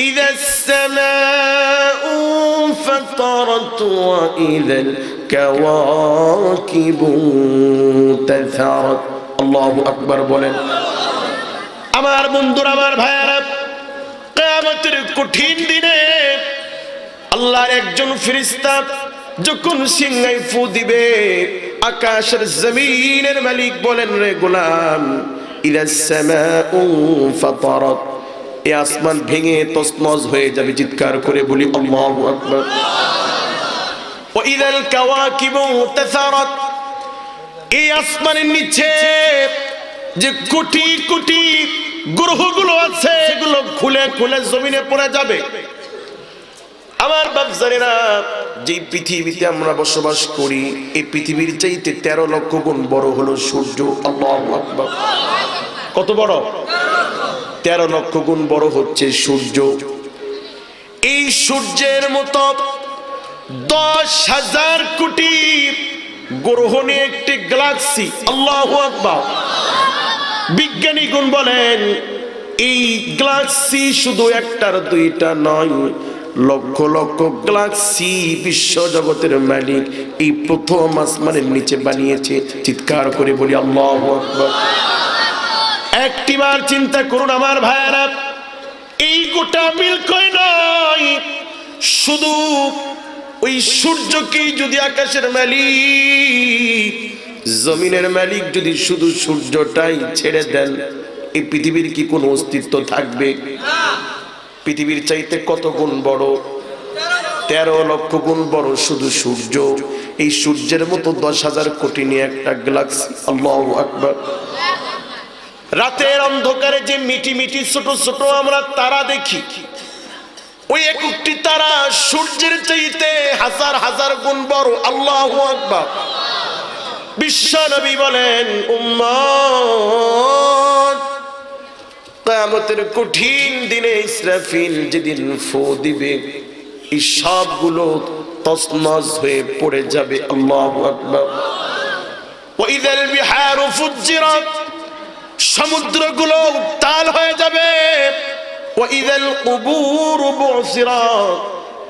A: ইযাস সামাউ ফাতারাত ওয়া ইযাল কাওয়াকিবু তাসারাত। আল্লাহু আকবার বলেন। আমার বন্ধুরা, আমার ভাইয়েরা, কিয়ামতের কঠিন দিনে আল্লাহর একজন ফেরেশতা যখন সিংহায় ফু দিবে, আকাশের জমিনের মালিক বলেন, রে গোলাম, ইযাস সামাউ ফাতারাত, এই আসমান ভেঙে তছনছ হয়ে যাবে। চিৎকার করে বলি আল্লাহু আকবার। ওয়া ইযাল কাওয়াকিবু তাসারাত, এই আসমানের নিচে যে কোটি কোটি গ্রহগুলো আছে, এগুলো খুলে খুলে জমিনে পড়ে যাবে। আমার বাপজানেরা, যে পৃথিবীতে আমরা বসবাস করি, এই পৃথিবীর চাইতে 13 লক্ষ গুণ বড় হলো সূর্য। আল্লাহু আকবার। কত বড়? 13 লক্ষ গুণ বড় হচ্ছে সূর্য। এই সূর্যের মতো 10,000 কোটি গ্রহ নিয়ে একটি গ্যালাক্সি। আল্লাহু আকবার। বিজ্ঞানীগণ বলেন, এই গ্যালাক্সি শুধু একটার দুইটা নয়, লক্ষ লক্ষ গ্যালাক্সি বিশ্ব জগতের মালিক এই প্রথম আসমানের নিচে বানিয়েছে। চিৎকার করে বলি আল্লাহু আকবার। একটিবার চিন্তা করুন আমার ভাইয়েরা, এই গোটা মিল্কই নয়, শুধু ওই সূর্যকেই যদি আকাশের মালিক, জমিনের মালিক যদি শুধু সূর্যটাই ছেড়ে দেন, এই পৃথিবীর কি কোনো অস্তিত্ব থাকবে? পৃথিবীর চাইতে কত গুণ বড়? 13 লক্ষ গুণ বড় শুধু সূর্য। এই সূর্যের মতো 10,000 কোটি নিয়ে একটা গ্যালাক্সি। আল্লাহু আকবার। রাতের অন্ধকারে যে মিটি মিটি ছোট ছোট আমরা তারা দেখি, ওই একটি তারা সূর্যের চাইতে হাজার হাজার গুণ বড়। আল্লাহু আকবার। বিশ্ব নবী বলেন, উম্মত, কিয়ামতের কঠিন দিনে ইসরাফিল যেদিন ফু দিবে, এই সবগুলো তছনছ হয়ে পড়ে যাবে। আল্লাহু আকবার। ওয়া ইযাল বিহারু ফুজ্জিরাত, সমুদ্রগুলো উত্তাল হয়ে যাবে। ওয়া ইযাল কুবুরু বুসিরাত,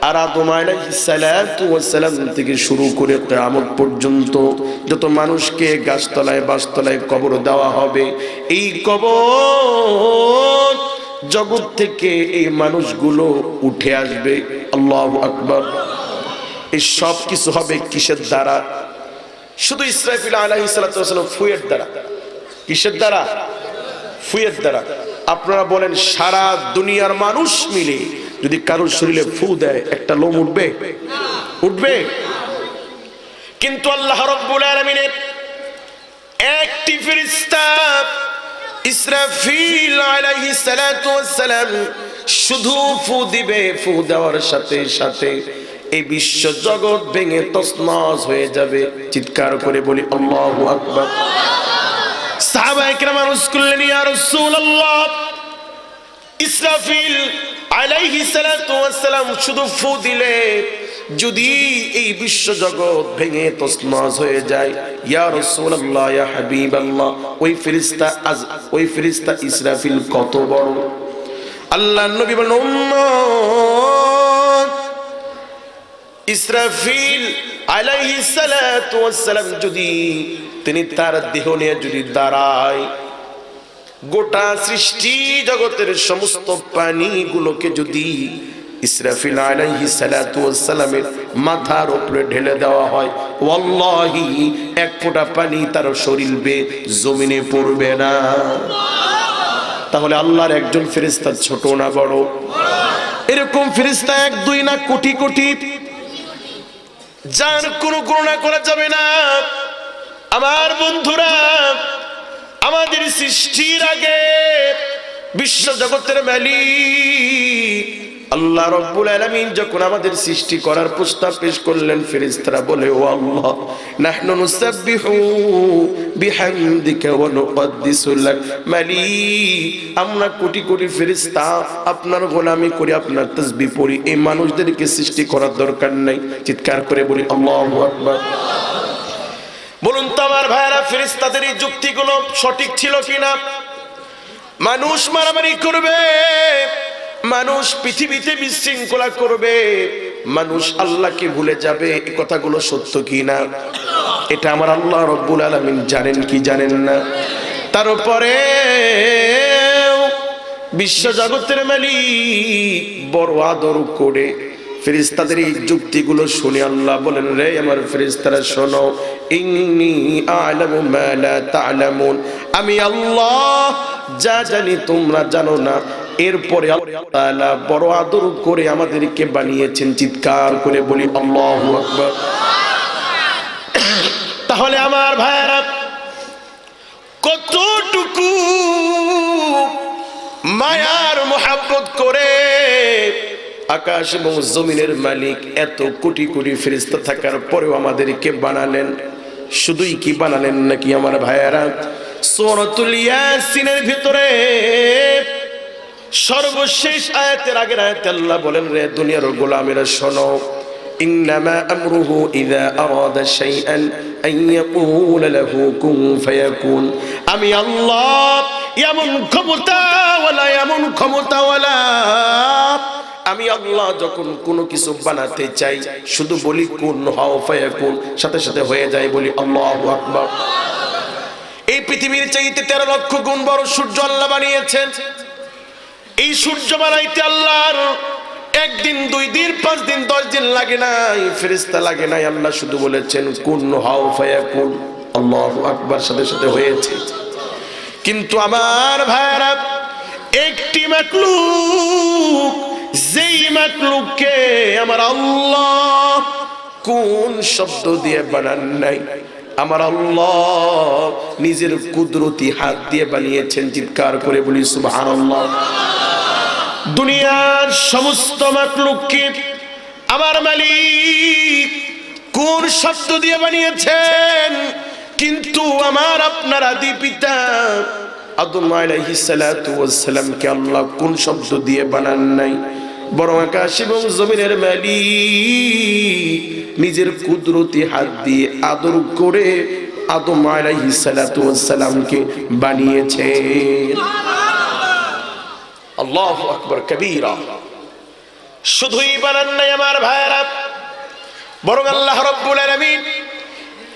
A: আর আদম আলাইহিস সালাতু ওয়াস সালাম থেকে শুরু করে কিয়ামত পর্যন্ত যত মানুষকে গাছতলায় বাসতলায় কবর দেওয়া হবে, এই কবর জগৎ থেকে এই মানুষগুলো উঠে আসবে। আল্লাহু আকবার। এই সব কিছু হবে কিসের দ্বারা? শুধু ইসরাফিল আলাইহিস সালাতু ওয়াস সালাম ফুয়ের দ্বারা। কিসের দ্বারা? ফুয়ের দ্বারা। আপনারা বলেন, সারা দুনিয়ার মানুষ মিলে যদি কারোর শরীরে ফু দেয়, একটা লোম উঠবে? উঠবে? কিন্তু আল্লাহ রাব্বুল আলামিনের একটি ফেরেশতা ইসরাফিল আলাইহিস সালাতু ওয়াস সালাম শুধু ফু দিবে, ফু দেওয়ার সাথে সাথে এই বিশ্ব জগৎ ভেঙে তছনছ হয়ে যাবে। চিৎকার করে বলি আল্লাহু আকবার। সাহাবায়ে কেরাম আরজ করলেন, ইয়া রাসূলুল্লাহ, ইসরাফিল আলাইহিস সালাতু ওয়াস সালাম শুধু ফু দিলে যদি এই বিশ্ব জগৎ ভেঙে তছনছ হয়ে যায়, ইয়া রাসূলুল্লাহ, ইয়া হাবিবাল্লাহ, ওই ফেরেশতা ইসরাফিল কত বড়? আল্লাহর নবী বলেন, উম্মত, ইসরাফিল আলাইহিস সালাতু ওয়াস সালাম যদি তিনি তার দেহ নিয়ে যদি দাঁড়ায়, গোটা সৃষ্টি জগতের সমস্ত পানিগুলোকে যদি ইসরাফিল আলাইহিস সালাতু ওয়াস সালামের মাথার উপরে ঢেলে দেওয়া হয়, ওয়াল্লাহি এক ফোঁটা পানি তার শরীর বেয়ে জমিনে পড়বে না। তাহলে আল্লাহর একজন ফেরেশতা ছোট না বড়? এরকম ফেরেশতা এক দুই না কোটি কোটি, যার কোনো গণনা করা যাবে না। আমার বন্ধুরা, আমাদের সৃষ্টির আগে বিশ্ব জগতের মালিক আল্লাহ রাব্বুল আলামিন যখন আমাদের সৃষ্টি করার প্রস্তাব পেশ করলেন, ফেরেশতারা বলে, ও আল্লাহ, নাহনু নুসাব্বিহু বিহামদিকা ওয়া নুকদ্দিসু লাক। মালিক, আমরা কোটি কোটি ফেরেশতা আপনার গোলামি করি, আপনার তাসবিহ পড়ি, এই মানুষদেরকে সৃষ্টি করার দরকার নাই। চিৎকার করে বলি আল্লাহু আকবার। বলুন তো আমার ভাইরা, ফেরেশতাদের এই যুক্তিগুলো সঠিক ছিল কিনা? মানুষ মারামারি করবে, মানুষ পৃথিবীতে বিশৃঙ্খলা করবে, মানুষ আল্লাহকে ভুলে যাবে, এই কথাগুলো সত্য কিনা? এটা আমার আল্লাহ রাব্বুল আলামিন জানেন কি জানেন না? তারপরে বিশ্ব জগতের মালিক বড় আদর করে ফেরেশতাদের এই যুক্তিগুলো শুনে আল্লাহ বলেন, রে আমার ফেরেশতারা শোনো, ইন্নী আ'লামু মা লা তা'লামুন, আমি আল্লাহ যা জানি তোমরা জানো না। এরপরে আল্লাহ তাআলা বড় আদর করে আমাদেরকে বানিয়েছেন। চিৎকার করে বলি আল্লাহু আকবার। তাহলে আমার ভাইরা, কতটুকু মায়ার মোহাব্বত করে আকাশ এবং জমিনের মালিক এত কোটি কোটি ফেরেশতা থাকার পরেও আমাদেরকে বানালেন। শুধুই কি বানালেন নাকি আমার ভাইয়েরা? সূরাতুল ইয়াসিনের ভিতরে সর্বশেষ আয়াতের আগের আয়াতে আল্লাহ বলেন, রে দুনিয়ার গোলামেরা শোনো, ইন্নামা আমরুহু ইযা আরাদা শাইআন আন ইয়াকুলা লাহু কুন ফায়াকুন। আমি আল্লাহ এমন ক্ষমতাওয়ালা, আমি আল্লাহ যখন কোনো কিছু বানাতে চাই শুধু বলি কুন হও ফায়াকুন, সাথে সাথে হয়ে যায়। বলি আল্লাহু আকবার। এই পৃথিবীর চাইতে 13 লক্ষ গুণ বড় সূর্য আল্লাহ বানিয়েছেন। এই সূর্য বানাইতে আল্লাহর একদিন, 2 দিন, 5 দিন, 10 দিন লাগে নাই, ফেরেশতা লাগে নাই। আল্লাহ শুধু বলেছেন কুন হও ফায়াকুন। আল্লাহু আকবার, সাথে সাথে হয়েছে। কিন্তু আমার ভাইরা, একটি মাখলুক, যেই মাখলুককে আমার আল্লাহ কোন শব্দ দিয়ে বানান নাই? আমার আল্লাহ নিজের কুদরতি হাত দিয়ে বানিয়েছেন। চিৎকার করে বলি সুবহানাল্লাহ। দুনিয়ার সমস্ত মাখলুককে আমার মালিক কোন শব্দ দিয়ে বানিয়েছেন? কিন্তু আমার আপনার আদি পিতা আদম আলাইহিস সালাতু ওয়াস সালামকে আল্লাহ কোন শব্দ দিয়ে বানান নাই, বরং আকাশ এবং জমিনের মালিক নিজের কুদরতি হাত দিয়ে আদর করে আদম আলাইহিস সালাতু ওয়াস সালামকে বানিয়েছেন। আল্লাহু আকবার কবীরা। শুধুই বানান নাই আমার ভাইরা, বরং আল্লাহ রাব্বুল আলামিন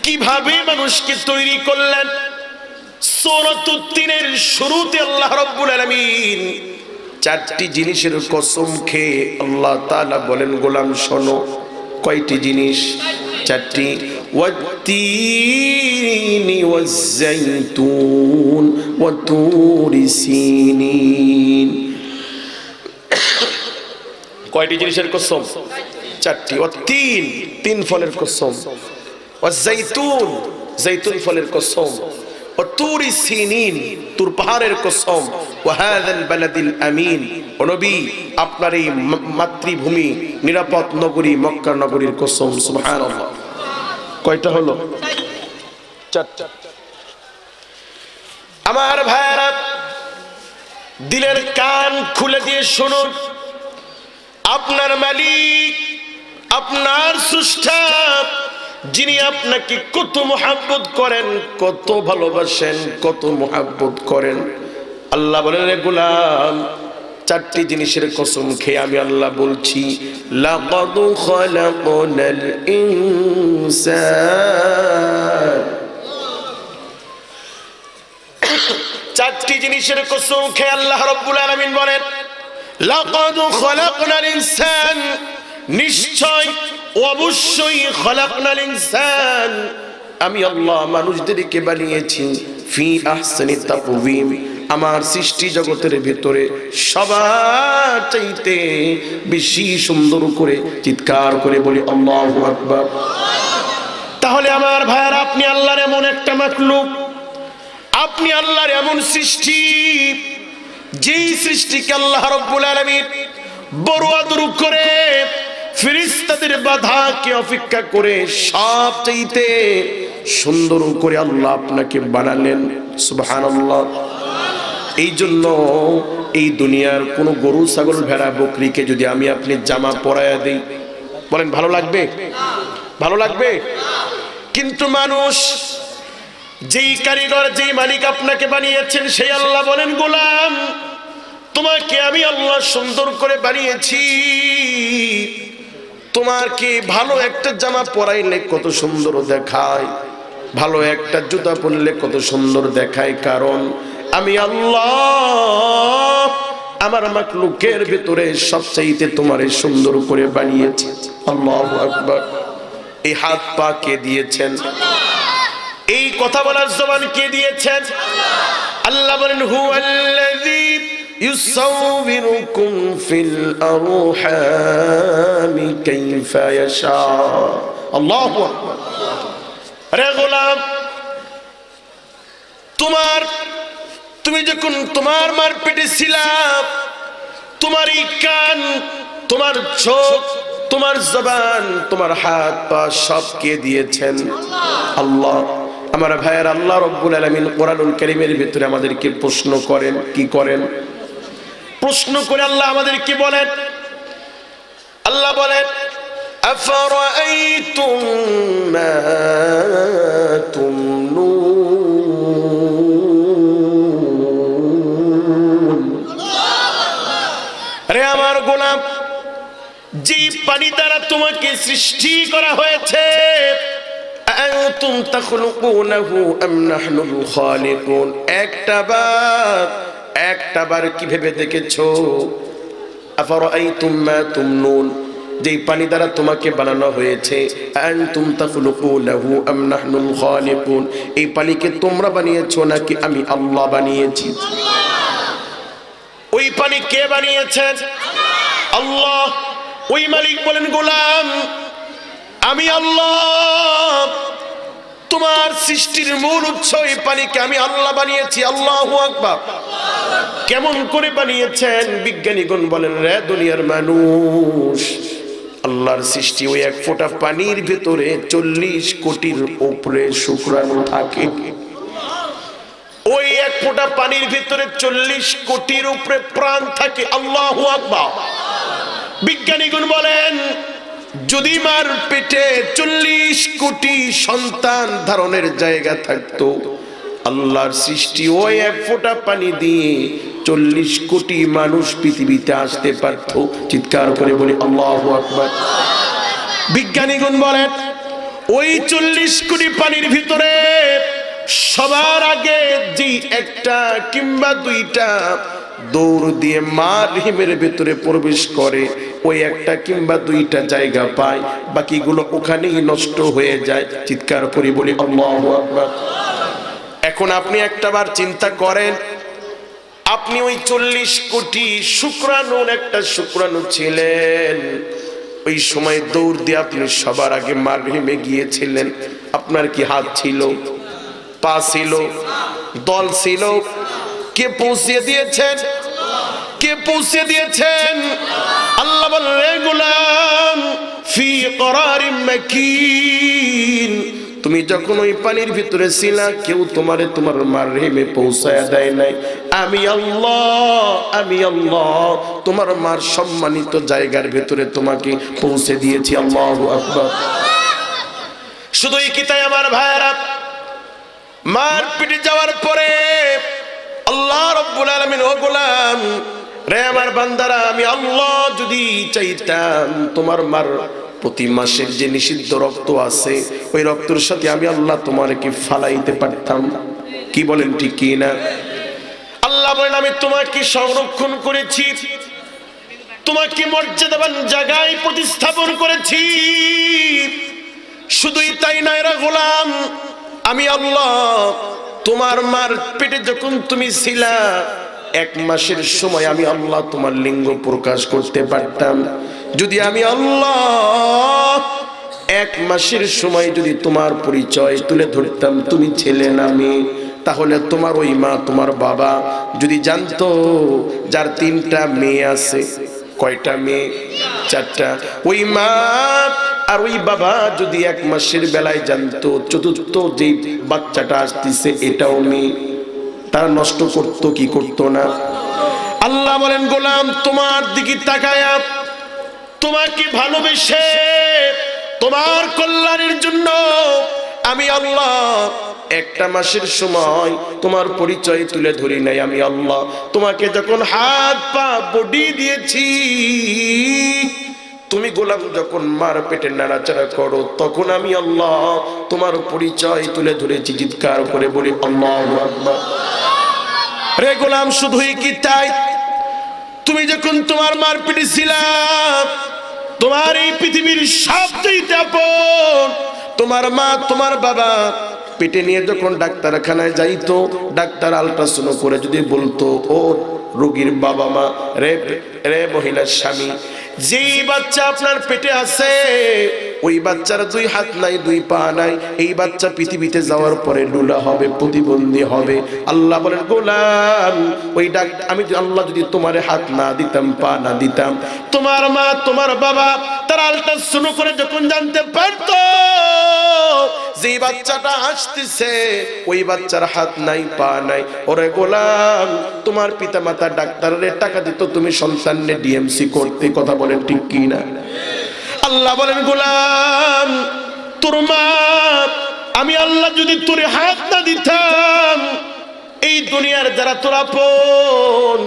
A: কিভাবে মানুষকে তৈরি করলেন। সূরাতুত তিনের শুরুতে আল্লাহ রাব্বুল আলামিন চারটি জিনিসের কসম খেয়ে আল্লাহ তাআলা বলেন, গোলাম শোনো। কয়টি জিনিস? চারটি। ওয়াত-তিনি ওয়াজ-যাইতুন ওয়া তুরি সিনিন। কয়টি জিনিসের কসম? চারটি। ওয়াত-তিন, তিন ফলের কসম। ওয়াজ-যাইতুন, যাইতুন ফলের কসম। ওয়া তুরি সিনিন, তুর পাহাড়ের কসম। ওয়া হাযাল বালাদিল আমিন, ও নবী আপনার এই মাতৃভূমি নিরাপদ নগরী মক্কা নগরীর কসম। সুবহানাল্লাহ। কয়টা হলো? চারটা। আমার ভাইরা দিলের কান খুলে দিয়ে শুনুন, আপনার মালিক, আপনার স্রষ্টা, যিনি আপনাকে কত মুহাব্বত করেন, কত ভালোবাসেন, কত মুহাব্বত করেন, আল্লাহ বলেন, রে গোলাম, চারটি জিনিসের কসম খেয়ে আমি আল্লাহ বলছি, লাকাদ খালাকনাল ইনসান। চারটি জিনিসের কসম খেয়ে আল্লাহ রাব্বুল আলামিন বলেন, লাকাদ খালাকনাল ইনসান, নিশ্চয় অবশ্যই খালাকনাল ইনসান, আমি আল্লাহ মানুষদেরকে বানিয়েছি ফি আহসানি তাকওয়িম, আমার সৃষ্টি জগতের ভিতরে সবার চাইতে বেশি সুন্দর করে। চিৎকার করে বলি আল্লাহু আকবার। তাহলে আমার ভাইরা, আপনি আল্লাহর এমন একটা মাখলুক, আপনি আল্লাহর এমন সৃষ্টি, যেই সৃষ্টিকে আল্লাহ রাব্বুল আলামিন বড় আদর করে, ফেরেশতাদের বাধাকে অপেক্ষা করে সব চাইতে সুন্দর করে আল্লাহ আপনাকে বানালেন। সুবহানাল্লাহ। এই জন্য এই দুনিয়ার কোন গরু ছাগল ভেড়া বকরিকে যদি আমি আপনি জামা পরায়া দেই, বলেন ভালো লাগবে? ভালো লাগবে? কিন্তু মানুষ, যেই কারিগর, যেই মালিক আপনাকে বানিয়েছেন, সেই আল্লাহ বলেন, গোলাম তোমাকে আমি আল্লাহ সুন্দর করে বানিয়েছি, তোমাকে ভালো একটা জামা পরাইলে কত সুন্দর দেখায়, ভালো একটা জুতা পরলে কত সুন্দর দেখায়, কারণ আমি আল্লাহ আমার মাখলুকের ভিতরে সবচাইতে তোমারে সুন্দর করে বানিয়েছি। আল্লাহু আকবার। এই হাত পা কে দিয়েছেন? এই কথা বলার জবান কে দিয়েছেন? আল্লাহ বলেন, হুয়াল্লাযী ইউসাউবিরুকুম ফিল আরহামি কাইফা ইয়াশা। আল্লাহু আকবার। আরে গোলাম, তুমি যখন তোমার মার পেটে ছিলাম, তোমার এই কান, তোমার চোখ, তোমার জবান, তোমার হাত পা সব কে দিয়েছেন? আল্লাহ। আমার ভাইয়ের, আল্লাহ রাব্বুল আলামিন কোরআনুল কারীমের ভিতরে আমাদেরকে প্রশ্ন করেন। কি করেন? প্রশ্ন করে আল্লাহ আমাদেরকে বলেন, আল্লাহ বলেন, আফারাআইতুম মা তুমনুন। আরে আমার গোলাম, যে পানি দ্বারা তোমাকে সৃষ্টি করা হয়েছে, আনতুম তাখলুকুনাহু আম নাহনুল খালিকুন, একটা বার কি ভেবে দেখেছো? আফারাআইতুম মা তুমনুন, যেই পানি দ্বারা তোমাকে বানানো হয়েছে, আনতুম তাখলুকুনাহু আম নাহনুল খালিকুন, এই পানিকে তোমরা বানিয়েছো নাকি আমি আল্লাহ বানিয়েছি? ওই পানি কে বানিয়েছেন? আল্লাহ। ওই মালিক বলেন, গোলাম আমি আল্লাহ তোমার সৃষ্টির মূল উৎস এই পানিকে আমি আল্লাহ বানিয়েছি। আল্লাহু আকবার। কেমন করে বানিয়েছেন? বিজ্ঞানীগণ বলেন, রে দুনিয়ার মানুষ, আল্লাহর সৃষ্টি ওই এক ফোঁটা পানির ভেতরে 40 কোটির উপরে শুক্রাণু থাকে। ওই এক ফোঁটা পানির ভিতরে 40 কোটির উপরে প্রাণ থাকে। আল্লাহু আকবার। বিজ্ঞানীগণ বলেন, যদি মার পেটে 40 কোটি সন্তান ধারণের জায়গা থাকতো, আল্লাহর সৃষ্টি ওই এক ফোঁটা পানি দিয়ে 40 কোটি মানুষ পৃথিবীতে আসতে পারত। চিৎকার করে বলি আল্লাহু আকবার। বিজ্ঞানীগণ বলেন, ওই 40 কোটি পানির ভিতরে সবার আগে যে একটা কিংবা দুইটা দৌড় দিয়ে মার রহিমের ভেতরে প্রবেশ করে, ওই একটা কিংবা দুইটা জায়গা পায়, বাকিগুলো ওখানেই নষ্ট হয়ে যায়। চিৎকার করে বলি আল্লাহু আকবার। এখন আপনি একটাবার চিন্তা করেন, আপনি ওই 40 কোটি শুক্রাণুর একটা শুক্রাণু ছিলেন, ওই সময় দৌড় দিয়ে আপনি সবার আগে মার রহিমে গিয়েছিলেন। আপনার কি হাত ছিল, পা ছিল, দল ছিল? কে পৌঁছে দিয়েছেন? কে পৌঁছে দিয়েছেন? আল্লাহ বলেন, রে গোলাম, ফি করারিম মাকিন, তুমি যখন ওই পানির ভিতরে ছিলা, কেউ তোমার মার রহিমে পৌঁছায়া দেয় নাই। আমি আল্লাহ তোমার মার সম্মানিত জায়গার ভিতরে তোমাকে পৌঁছে দিয়েছি। আল্লাহু আকবার। শুধুই কি তাই আমার ভাইরা? মার পিঠে যাওয়ার পরে আল্লাহ রাব্বুল আলামিন, ও গোলাম রে আমার বান্দারা, আমি আল্লাহ যদি চাইতাম তোমার মার প্রতি মাসের যে নিষিদ্ধ রক্ত আছে, ওই রক্তের সাথে আমি আল্লাহ তোমাকে ফালাইতে পারতাম। কি বলেন, ঠিক কি না? আল্লাহ বলেন, আমি তোমাকে সংরক্ষণ করেছি, তোমাকে মর্যাদাবান জায়গায় প্রতিস্থাপন করেছি। শুধুই তাই নয় রে গোলাম, আমি আল্লাহ তোমার মার পেটে যখন তুমি ছিলা, 1 মাসের সময় আমি আল্লাহ তোমার লিঙ্গ প্রকাশ করতে পারতাম। যদি আমি আল্লাহ 1 মাসের সময় যদি তোমার পরিচয় তুলে ধরতাম তুমি ছেলে না মেয়ে, তাহলে তোমার ওই মা, তোমার বাবা যদি জানতো যার 3টা মেয়ে আছে, কয়টা মেয়ে? 4টা। ওই মা আর ওই বাবা যদি 1 মাসের বেলায় জানতো চতুর্থ যে বাচ্চাটা আসতেছে এটাও মেয়ে, তারা নষ্ট করতো কি করতো না? আল্লাহ বলেন, গোলাম তোমার দিকে তাকায়া, তোমাকে ভালোবেসে, তোমার কল্যাণের জন্য আমি আল্লাহ 1টা মাসের সময় তোমার পরিচয় তুলে ধরি নাই। আমি আল্লাহ তোমাকে যখন হাত পা বডি দিয়েছি, তুমি গোলাম যখন মার পেটে নাড়াচাড়া করো, তখন আমি আল্লাহ তোমার পরিচয় তুলে ধরেছি। চিৎকার করে বলি আল্লাহু আকবার। রে গোলাম, শুধুই কি তাই? তুমি যখন তোমার মার পেটে ছিলাম, তোমার এই পৃথিবীর সবচেয়ে আপন তোমার মা, তোমার বাবা পেটে নিয়ে যখন ডাক্তারখানায় যাইতো, ডাক্তার আল্ট্রাসাউন্ড করে যদি বলতো, ও রোগীর বাবা মা, রে মহিলার স্বামী, যেই বাচ্চা আপনার পেটে আছে, ওই বাচ্চার 2 হাত নাই, 2 পা নাই, এই বাচ্চা পৃথিবীতে যাওয়ার পরে লুলা হবে, প্রতিবন্ধী হবে। আল্লাহ বলেন, গোলাম ওই আমি আল্লাহ যদি তোমার হাত না দিতাম, পা না দিতাম, তোমার মা, তোমার বাবা তার আল্ট্রাসাউন্ড করে যখন জানতে পারতো যে বাচ্চাটা আসতেছে ওই বাচ্চার হাত নাই, পা নাই, ওরে গোলাম তোমার পিতা মাতা ডাক্তারের টাকা দিত, তুমি সন্তানকে ডিএমসি করতে। কথা বলেন ঠিক কি না? আল্লাহ বলেন, গোলাম তোর মা, আমি আল্লাহ যদি তোর হাত না দিতাম, এই দুনিয়ার যারা তোর আপন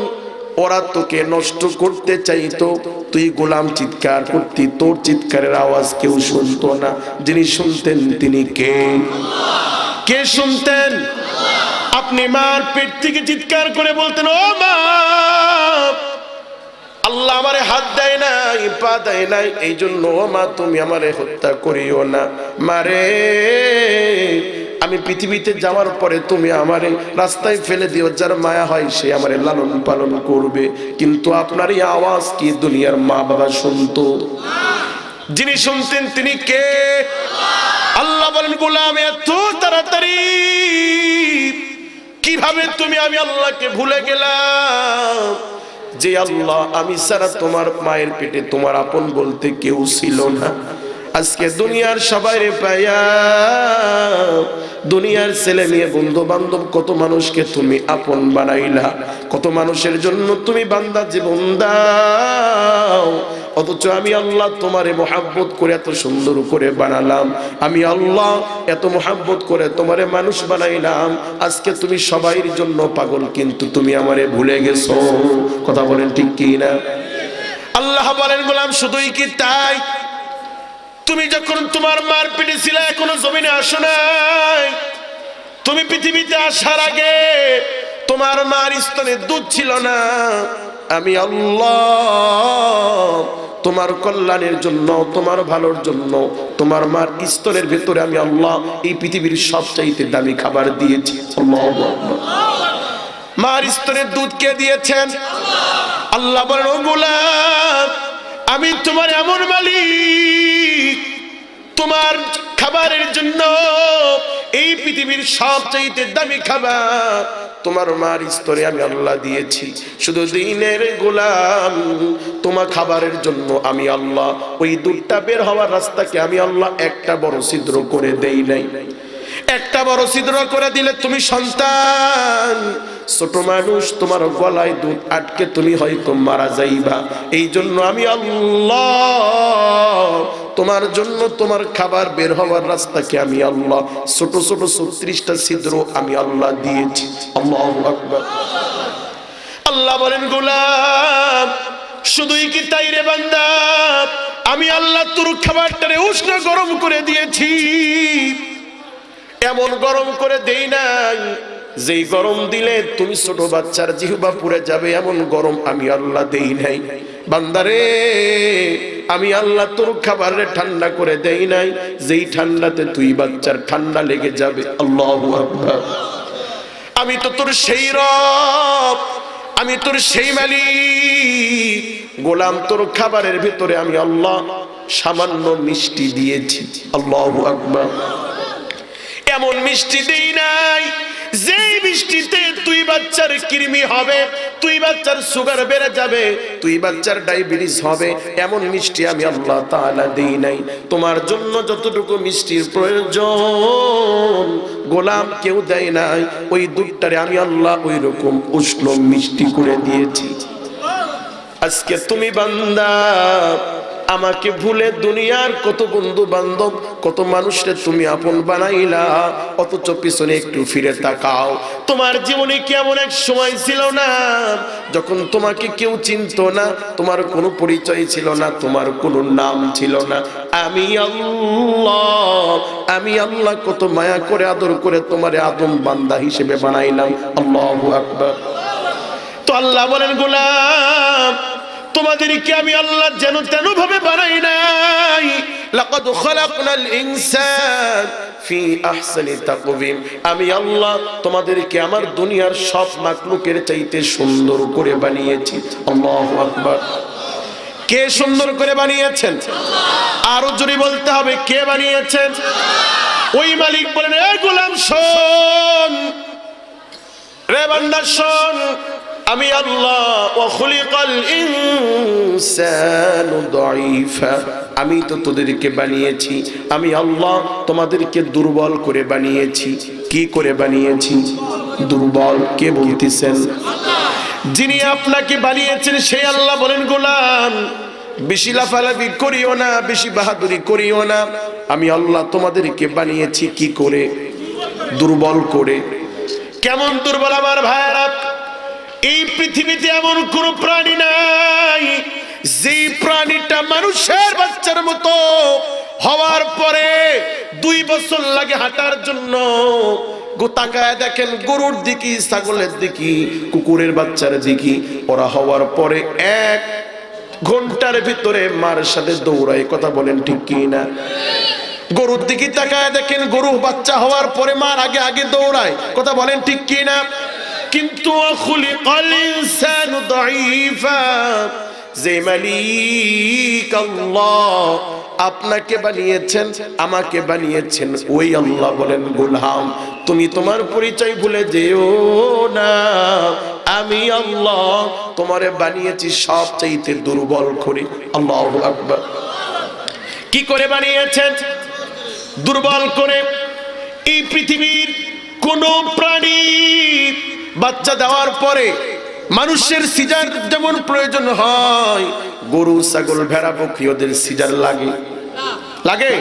A: ওরা তোকে নষ্ট করতে চাইতো। তুই গোলাম চিৎকার করতি, তোর চিৎকারের আওয়াজ কেউ শুনতো না। যিনি শুনতেন তিনি কে? কে শুনতেন? আপনি মার পেট থেকে চিৎকার করে বলতেন, ও মা, আল্লাহ আমারে হাত দেয় নাই, পা দেয় নাই, এই জন্য ও মা তুমি আমারে হত্যা করিও না। মারে, আমি পৃথিবীতে যাওয়ার পরে তুমি আমারে রাস্তায় ফেলে দিও, যার মায়া হয় সে আমারে লালন পালন করবে। কিন্তু আপনার এই আওয়াজ কি দুনিয়ার মা বাবা শুনতো? যিনি শুনতেন তিনি কে? আল্লাহ বলেন গোলাম এত তাড়াতাড়ি কিভাবে তুমি আমি আল্লাহকে ভুলে গেলাম? যে আল্লাহ আমি ছাড়া তোমার মায়ের পেটে তোমার আপন বলতে কেউ ছিল না, আজকে দুনিয়ার সবাইরে পায়া, দুনিয়ার ছেলে মেয়ে বন্ধু বান্ধব কত মানুষকে তুমি আপন বানাইলা, কত মানুষের জন্য তুমি বান্দা জীবন দাও, অথচ আমি আল্লাহ তোমারে মোহাব্বত করে এত সুন্দর করে বানালাম, আমি আল্লাহ এত মোহাব্বত করে তোমারে মানুষ বানাইলাম, আজকে তুমি সবাইর জন্য পাগল কিন্তু তুমি আমারে ভুলে গেছো। কথা বলেন ঠিক কি না? আল্লাহ বলেন গোলাম শুধুই কি তাই? তুমি যখন তোমার মার পেটে ছিলে এখনো জমিনে আসো নাই, তুমি পৃথিবীতে আসার আগে তোমার মার স্তনে দুধ ছিল না, আমি আল্লাহ তোমার কল্যাণের জন্য তোমার ভালোর জন্য তোমার মার স্তনের ভেতরে আমি আল্লাহ এই পৃথিবীর সবচাইতে দামি খাবার দিয়েছি। আল্লাহু আকবার। মার স্তনের দুধ কে দিয়েছেন? আল্লাহ বলেন ও গোলাম আমি তোমার এমন মালিক, তোমার খাবারের জন্য এই পৃথিবীর সবচাইতে দামি খাবার তোমার মার স্তরে আমি আল্লাহ দিয়েছি। শুধু দিনের গোলাম তোমার খাবারের জন্য আমি আল্লাহ ওই দুধটা বের হওয়ার রাস্তাকে আমি আল্লাহ একটা বড় ছিদ্র করে দেই নাই। একটা বড় ছিদ্র করে দিলে তুমি সন্তান ছোট মানুষ তোমার গলায় দুধ আটকে তুমি হয়তো মারা যাইবা, এই জন্য আমি আল্লাহ তোমার জন্য তোমার খাবার বের হওয়ার রাস্তাকে আমি আল্লাহ ছোট ছোট 36টা ছিদ্র আমি আল্লাহ দিয়েছি। আল্লাহু আকবার। আল্লাহ বলেন গোলাম শুধুই কি তাই রে বান্দা, আমি আল্লাহ তোর খাবারটারে উষ্ণ গরম করে দিয়েছি, এমন গরম করে দেই নাই যেই গরম দিলে তুমি ছোট বাচ্চার জিহ্বা পুড়ে যাবে, এমন গরম আমি আল্লাহ দেই নাই। বান্দারে আমি আল্লাহ তোর খাবারে ঠান্ডা করে দেই নাই যেই ঠান্ডাতে তুই বাচ্চার ঠান্ডা লেগে যাবে। আল্লাহু আকবার। আমি তো তোর সেই রব, আমি তোর সেই মালিক, গোলাম তোর খাবারের ভিতরে আমি আল্লাহ সামান্য মিষ্টি দিয়েছি। আল্লাহু আকবার। এমন মিষ্টি দেই নাই যেই মিষ্টিতে তুই বাচ্চার কৃমি হবে, তুই বাচ্চার সুগার বেড়ে যাবে, তুই বাচ্চার ডায়াবেটিস হবে, এমন মিষ্টি আমি আল্লাহ তাআলা দেই নাই। তোমার জন্য যতটুকু মিষ্টির প্রয়োজন গোলাম কেউ দেয় নাই, ওই দুধটারে আমি আল্লাহ ওই রকম উষ্ণ মিষ্টি করে দিয়েছি। আজকে তুমি বান্দা আমাকে ভুলে দুনিয়ার কত বন্ধু বান্ধব কত মানুষরে তুমি আপন বানাইলা, অথচ পিছনে একটু ফিরে তাকাও, তোমার জীবনে কি এমন এক সময় ছিল না যখন তোমাকে কেউ চিনতো না, তোমার কোনো পরিচয় ছিল না, তোমার কোনো নাম ছিল না? আমি আল্লাহ কত মায়া করে আদর করে তোমারে আদম বান্দা হিসেবে বানাইলাম। আল্লাহু আকবার। তো আল্লাহ বলেন গোলাম তোমাদেরকে আমি আল্লাহ যেন তেন ভাবে বানাই নাই, লাকাদ খালাকনাল ইনসান ফি আহসানি তাকওয়িম, আমি আল্লাহ তোমাদেরকে আমার দুনিয়ার সব মাখলুকের চাইতে সুন্দর করে বানিয়েছি। আল্লাহু আকবার। কে সুন্দর করে বানিয়েছেন? আরো জোরে বলতে হবে কে বানিয়েছেন? ওই মালিক বলেন এ গোলাম শোন, রে বান্দা শোন, আমি আল্লাহ ওয়া খুলিকাল ইনসানু দাঈফা, আমি তো তোদেরকে বানিয়েছি, আমি আল্লাহ তোমাদেরকে দুর্বল করে বানিয়েছি। কি করে বানিয়েছি? দুর্বল। কে বলতেছেন? যিনি আপনাকে বানিয়েছেন সেই আল্লাহ বলেন গোলাম বেশি লাফালাফি করিও না, বেশি বাহাদুরি করিও না, আমি আল্লাহ তোমাদেরকে বানিয়েছি কি করে? দুর্বল করে। কেমন দুর্বল আমার ভাইরা? এই পৃথিবীতে এমন কোন প্রাণী নাই যে প্রাণীটা মানুষের বাচ্চার মতো হওয়ার পরে 2 বছর লাগে হাঁটার জন্য। তাকায় দেখেন গরুর দিকে, ছাগলের দিকে, কুকুরের বাচ্চার দিকে, ওরা হওয়ার পরে 1 ঘন্টার ভিতরে মার সাথে দৌড়ায়। কথা বলেন ঠিক কি না? গরুর দিকে তাকায় দেখেন গরু বাচ্চা হওয়ার পরে মার আগে আগে দৌড়ায়। কথা বলেন ঠিক কি না? কিন্তু খুলিকাল ইনসানু দাঈফা, যে মালিক আল্লাহ আপনাকে বানিয়েছেন, আমাকে বানিয়েছেন, ওই আল্লাহ বলেন গোলাম তুমি তোমার পরিচয় ভুলে যেও না, আমি আল্লাহ তোমারে বানিয়েছি সবচাইতে দুর্বল করে। আল্লাহু আকবার। কি করে বানিয়েছেন? দুর্বল করে। এই পৃথিবীর কোন প্রাণী বাচ্চা দেওয়ার পরে মানুষের সিজার যেমন প্রয়োজন হয়, গরু ছাগল ভেড়া বকরি ওদের সিজার লাগে? লাগে?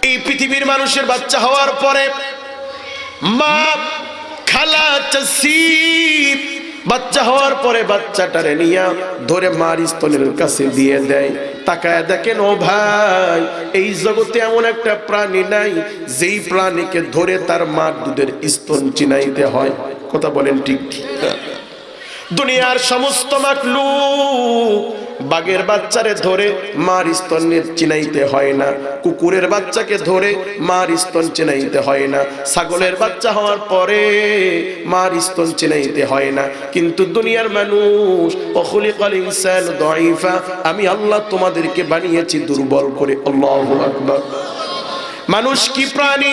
A: এই পৃথিবীর মানুষের বাচ্চা হওয়ার পরে মা খালা চাষি বাচ্চা হওয়ার পরে বাচ্চাটারে নিয়ে ধরে মার স্তনের কাছে দিয়ে দেয়। তাকায় দেখেন ও ভাই, এই জগতে এমন একটা প্রাণী নাই যেই প্রাণীকে ধরে তার মার দুধের স্তন চিনাইতে হয়। কথা বলেন ঠিক? দুনিয়ার সমস্ত মাখলুক বাঘের বাচ্চারে ধরে মার স্তন চিনাইতে হয় না, কুকুরের বাচ্চাকে ধরে মার স্তন চিনাইতে হয় না, ছাগলের বাচ্চা হওয়ার পরে মার স্তন চিনাইতে হয় না, কিন্তু দুনিয়ার মানুষ ওয়াখুলিকাল ইনসানু দাঈফা, আমি আল্লাহ তোমাদেরকে বানিয়েছি দুর্বল করে। আল্লাহু আকবার। মানুষ কি প্রাণী?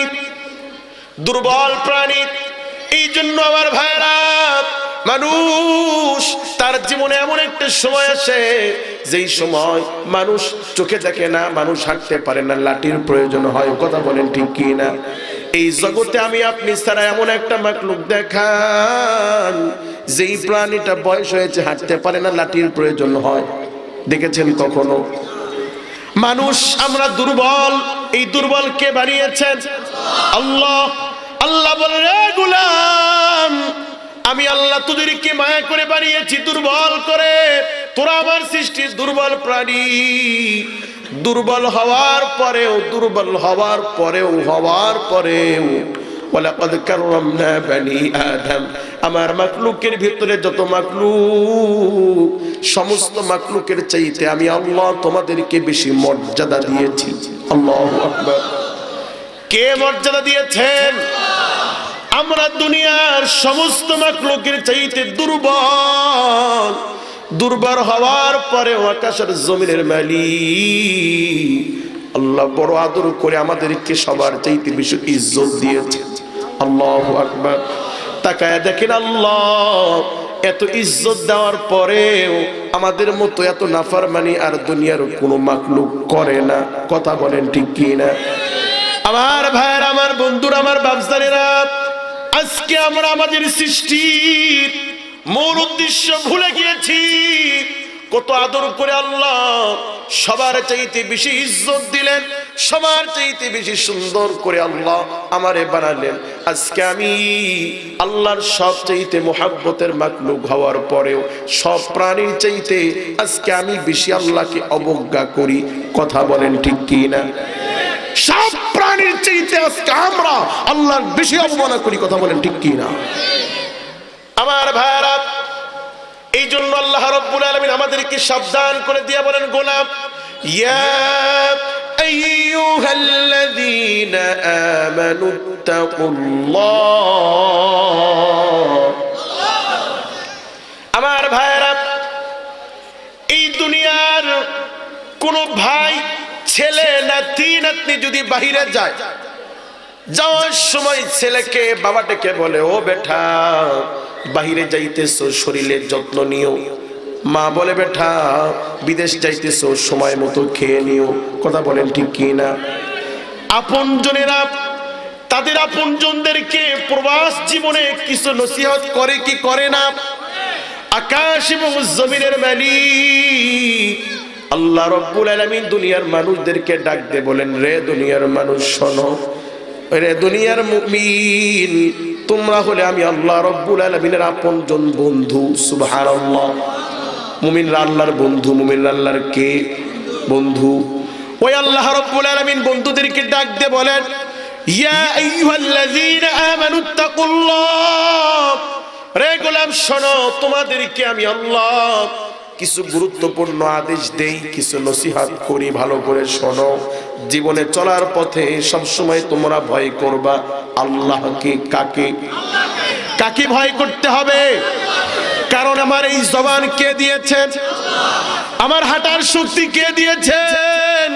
A: দুর্বল প্রাণী। এই জন্য আমার ভাইরা, মানুষ তার জীবনে এমন একটা সময় আসে যেই সময় মানুষ চোখে দেখে না, মানুষ হাঁটতে পারে না, লাঠির প্রয়োজন হয়। কথা বলেন ঠিক কি না? এই জগতে আমি আপনি ছাড়া এমন একটা মাখলুক দেখান যেই প্রাণীটা বয়স হয়েছে হাঁটতে পারে না, লাঠির প্রয়োজন হয়? দেখেছেন কখনো? মানুষ আমরা দুর্বল। এই দুর্বল কে বানিয়েছেন? আল্লাহ। আল্লাহ বলেন রে গোলাম, আমি আল্লাহ তোদেরকে মায়া করে বানিয়েছি দুর্বল করে। তোরা আমার সৃষ্টি দুর্বল প্রাণী। দুর্বল হওয়ার পরেও ওয়ালাকাদ কাররামনা বানি আদম, আমার মাখলুকের ভিতরে যত মাখলুক, সমস্ত মাখলুকের চাইতে আমি আল্লাহ তোমাদেরকে বেশি মর্যাদা দিয়েছি। আল্লাহু আকবার। কে মর্যাদা দিয়েছেন? আমরা দুনিয়ার সমস্ত মাখলুকের চাইতে দুর্বল। দুর্বল হওয়ার পরে আকাশের জমিনের মালিক আল্লাহ বড় আদর করে আমাদেরকে সবার চাইতে বেশি ইজ্জত দিয়েছে। আল্লাহু আকবার। তাকায় দেখেন, আল্লাহ এত ইজ্জত দেওয়ার পরেও আমাদের মতো এত নাফরমানি আর দুনিয়ার কোনো মাখলুক করে না। কথা বলেন ঠিক কি না? আমার ভাইয়ের, আমার বন্ধুরা, আমার বাপজানেরা, আজকে আমরা আমাদের সৃষ্টির মূল উদ্দেশ্য ভুলে গিয়েছি। কত আদর করে আল্লাহ সবার চাইতে বেশি ইজ্জত দিলেন, সবার চাইতে বেশি সুন্দর করে আল্লাহ আমারে বানালেন। আজকে আমি আল্লাহর সব চাইতে মোহাব্বতের মাখলুক হওয়ার পরেও সব প্রাণীর চাইতে আজকে আমি বেশি আল্লাহকে অবজ্ঞা করি। কথা বলেন ঠিক কি না? সব প্রাণীর চাইতে আজকে আমরা আল্লাহর বেশি অবমাননা করি। কথা বলেন ঠিক কি না? আমার ভাইরা, এই জন্য আল্লাহ রাব্বুল আলামিন আমাদেরকে সাবধান করে দিয়ে বলেন, গোলাম ইয়া আইয়ুহাল্লাযীনা আমানুত্তাকুল্লাহ। আমার ভাইরা, এই দুনিয়ার কোন ভাই, ছেলে, নাতি নাতনি যদি বাহিরে যায়, যাওয়ার সময় ছেলেকে বাবাটাকে বলে, ও বেটা বাহিরে যাইতেছো শরীরের যত্ন নিও। মা বলে, বেটা বিদেশ যাইতেছো সময় মতো খেয়ে নিও। কথা বলেন ঠিক কি না? আপনজনেরা তাদের আপনজনদেরকে প্রবাস জীবনে কিছু নসিহত করে কি করে না? আকাশ এবং জমিনের মালিক আল্লাহ রাব্বুল আলামিন দুনিয়ার মানুষদেরকে ডাক দিয়ে বলেন, রে দুনিয়ার মানুষ শোনো, রে দুনিয়ার মুমিন, তোমরা হলে আমি আল্লাহ রাব্বুল আলামিনের আপনজন বন্ধু। সুবহানাল্লাহ। মুমিনরা আল্লাহর বন্ধু। মুমিনরা আল্লাহর কে? বন্ধু। ওই আল্লাহ রাব্বুল আলামিন বন্ধুদেরকে ডাক দিয়ে বলেন, ইয়া আইয়ুহাল্লাযীনা আমানুত্তাকুল্লাহ। রে গোলাম শোনো, তোমাদেরকে আমি আল্লাহ কিছু গুরুত্বপূর্ণ আদেশ দেই, কিছু নসিহত করি, ভালো করে শোনো। জীবনে চলার পথে সবসময় তোমরা ভয় করবা আল্লাহকে। কাকে? কাকে ভয় করতে হবে? কারণ আমার এই জবান কে দিয়েছেন? আমার হাঁটার শক্তি কে দিয়েছেন?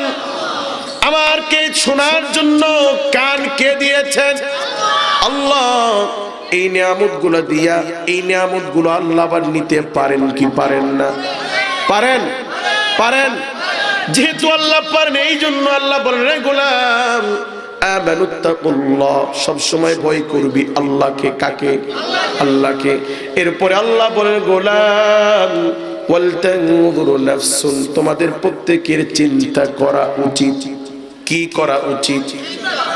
A: আমার কে শোনার জন্য কান কে দিয়েছেন? আল্লাহ। এই নিয়ামতগুলো দিয়া, এই নিয়ামতগুলো আল্লাহ আবার নিতে পারেন কি পারেন না? পারেন, পারেন। যেহেতু আল্লাহ পারেন, এই জন্য আল্লাহ বলেন, রে গোলাম আমানুত্তাকুল্লাহ, সব সময় ভয় করবি আল্লাহকে। কাকে? আল্লাহকে। এরপরে আল্লাহ বলেন, গোলাম ওয়ালতানজুরু নাফসুন, তোমাদের প্রত্যেকের চিন্তা করা উচিত। কি করা উচিত?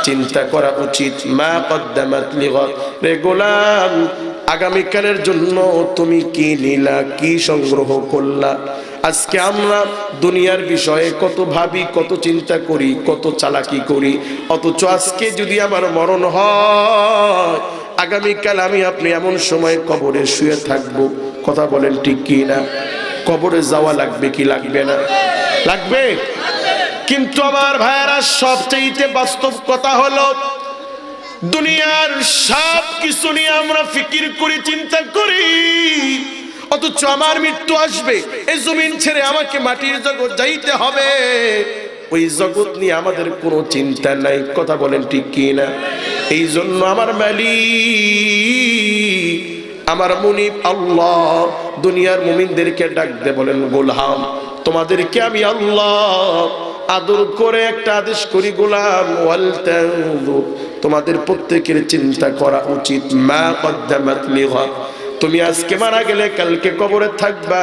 A: চিন্তা করা উচিত। মা কদ্দামাত লিগাদ, রে গোলাম আগামীকালের জন্য তুমি কি নিলা, কি সংগ্রহ করলা। আজকে আমরা দুনিয়ার বিষয়ে কত ভাবি, কত চিন্তা করি, কত চালাকি করি, অথচ আজকে যদি আমার মরণ হয়, আগামীকাল আমি আপনি এমন সময় কবরে শুয়ে থাকব। কথা বলেন ঠিক কি না? কবরে যাওয়া লাগবে কি লাগবে না? লাগবে। কিন্তু আমার ভাইয়েরা, সবচেয়ে বাস্তব কথা হলো, দুনিয়ার সব কিছু নিয়ে আমরা ফিকির করি, চিন্তা করি, অথচ আমার মৃত্যু আসবে, এই জমিন ছেড়ে আমাকে মাটির জগৎ যাইতে হবে, ওই জগৎ নিয়ে আমাদের কোনো চিন্তা নাই। কথা বলেন ঠিক কি না? এই জন্য আমার মালিক, আমার মুনিব আল্লাহ দুনিয়ার মুমিনদেরকে ডাক দে বলেন, গোলাম তোমাদেরকে আমি আল্লাহ আদর করে একটা আদেশ করি, গোলাম ওয়ালতানজুর, তোমাদের প্রত্যেকের চিন্তা করা উচিত। মা কদ্দামাত লিগাদ, তুমি আজকে মারা গেলে কালকে কবরে থাকবা।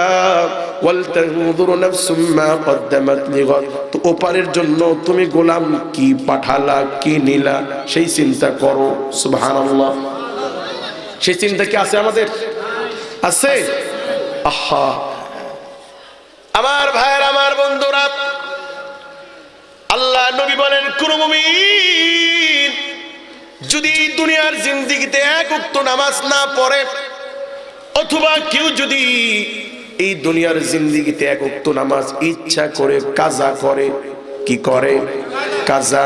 A: ওয়ালতানজুরু নাফসুম মা কদ্দামাত লিগাদ, তো ওপারের জন্য তুমি গোলাম কি পাঠালা, কি নিলা, সেই চিন্তা করো। সুবহানাল্লাহ। সেই চিন্তা কি আছে আমাদের? আছে? আহা আমার ভাইয়ের, আমার বন্ধুরা, আল্লাহ নবী বলেন, কোন মুমিন যদি দুনিয়ার জিন্দেগিতে এক ওয়াক্ত নামাজ না পড়ে, অথবা কেউ যদি এই দুনিয়ার জিন্দেগিতে এক ওয়াক্ত নামাজ ইচ্ছা করে কাজা করে, কি করে? কাজা।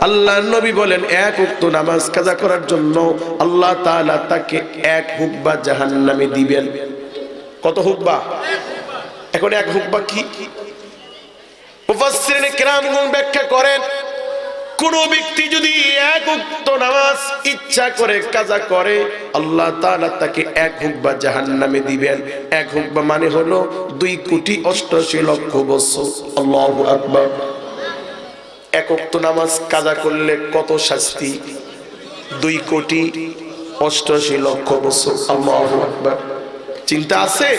A: আল্লাহ নবী বলেন, এক ওয়াক্ত নামাজ কাজা করার জন্য আল্লাহ তাআলা তাকে এক হুকবা জাহান্নামে দিবেন। কত হুকবা? এখন এক হুকবা কি? মুফাসসিরিনে কেরামগণ ব্যাখ্যা করেন, কোন ব্যক্তি যদি এক ওয়াক্ত নামাজ ইচ্ছা করে কাজা করে, আল্লাহ তাআলা তাকে এক হুকবা জাহান্নামে দিবেন। এক হুকবা মানে হলো 2,88,00,000 বছর। আল্লাহু আকবার। এক ওয়াক্ত নামাজ কাজা করলে কত শাস্তি? 2,88,00,000 বছর। আল্লাহু আকবার। চিন্তা আছে?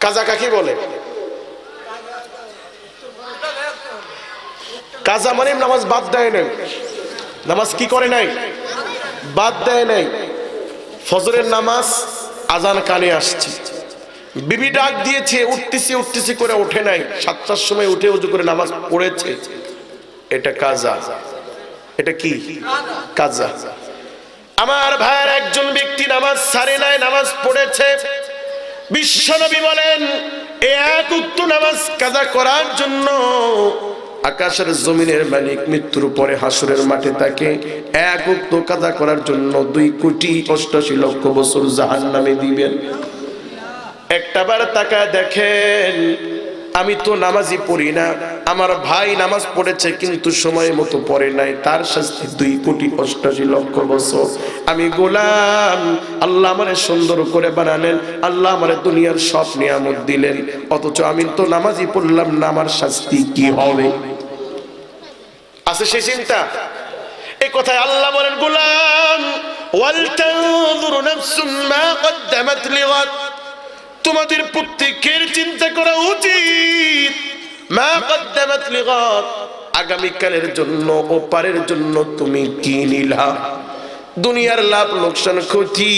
A: কাজা কাকে বলে? কাজা মানে নামাজ বাদ দেয় নাই। নামাজ কি করে নাই? বাদ দেয় নাই। ফজরের নামাজ আজান কানে আসছে, বিবি ডাক দিয়েছে, উঠতেছি উঠতেছি করে ওঠে নাই, 7টার সময় উঠে ওযু করে নামাজ পড়েছে, এটা কাজা। এটা কি? কাজা। আমার ভাইয়ের, একজন ব্যক্তি নামাজ ছাড়ে নাই, নামাজ পড়েছে। বিশ্বনবী বলেন, এক ওয়াক্ত নামাজ কাজা করার জন্য আকাশের জমিনের মালিক মৃত্যুর পরে হাসরের মাঠে তাকে এক ওয়াক্ত কাজা করার জন্য 2,88,00,000 বছর জাহান্নামে দিবেন। একটাবার তাকায় দেখেন, আমি তো নামাজই পড়ি না, আমার ভাই নামাজ পড়েছে কিন্তু সময় মতো পড়ে নাই, তার শাস্তি 2,88,00,000 বছর। আমি গোলাম, আল্লাহ আমারে সুন্দর করে বানালেন, আল্লাহ আমারে দুনিয়ার সব নিয়ামত দিলেন, অথচ আমি তো নামাজই পড়লাম না, আমার শাস্তি কি হবে? আছে সেই চিন্তা? এই কথায় আল্লাহ বলেন, গোলাম ওয়ালতানজুরু নাফসুম মা কদ্দামাত লিগাদ, তোমাদের প্রত্যেকের চিন্তা করা উচিত। মা কদ্দামাত লিগাদ, আগামীকালের জন্য, ওপারের জন্য তুমি কি নিলা। দুনিয়ার লাভ লোকসান ক্ষতি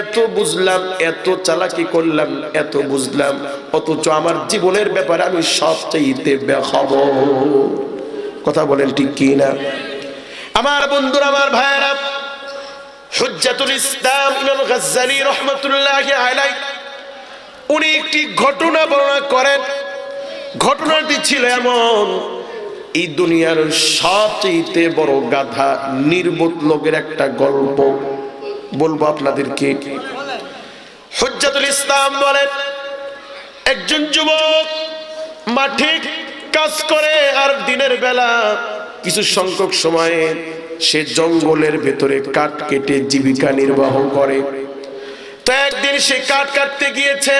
A: এত বুঝলাম, এত চালাকি করলাম, এত বুঝলাম, অথচ আমার জীবনের ব্যাপারে আমি সবচাইতে বেখবর। কথা বলেন ঠিক কি না? আমার বন্ধুরা, আমার ভাইয়েরা, হুজ্জাতুল ইসলাম ইমাম গাজ্জালী রাহমাতুল্লাহি আলাইহি উনি একটি ঘটনা বর্ণনা করেন। ঘটনাটি ছিল এমন, এই দুনিয়ার সবচেয়ে বড় গাধা নির্বোধ লোকের একটা গল্প। বলবো আপনাদেরকে। হুজ্জাতুল ইসলাম বলেন, একজন যুবক মাঠে কাজ করে আর দিনের বেলা কিছু সংখ্যক সময়ে সে জঙ্গলের ভেতরে কাঠ কেটে জীবিকা নির্বাহ করে। তো একদিন সে কাঠ কাটতে গিয়েছে,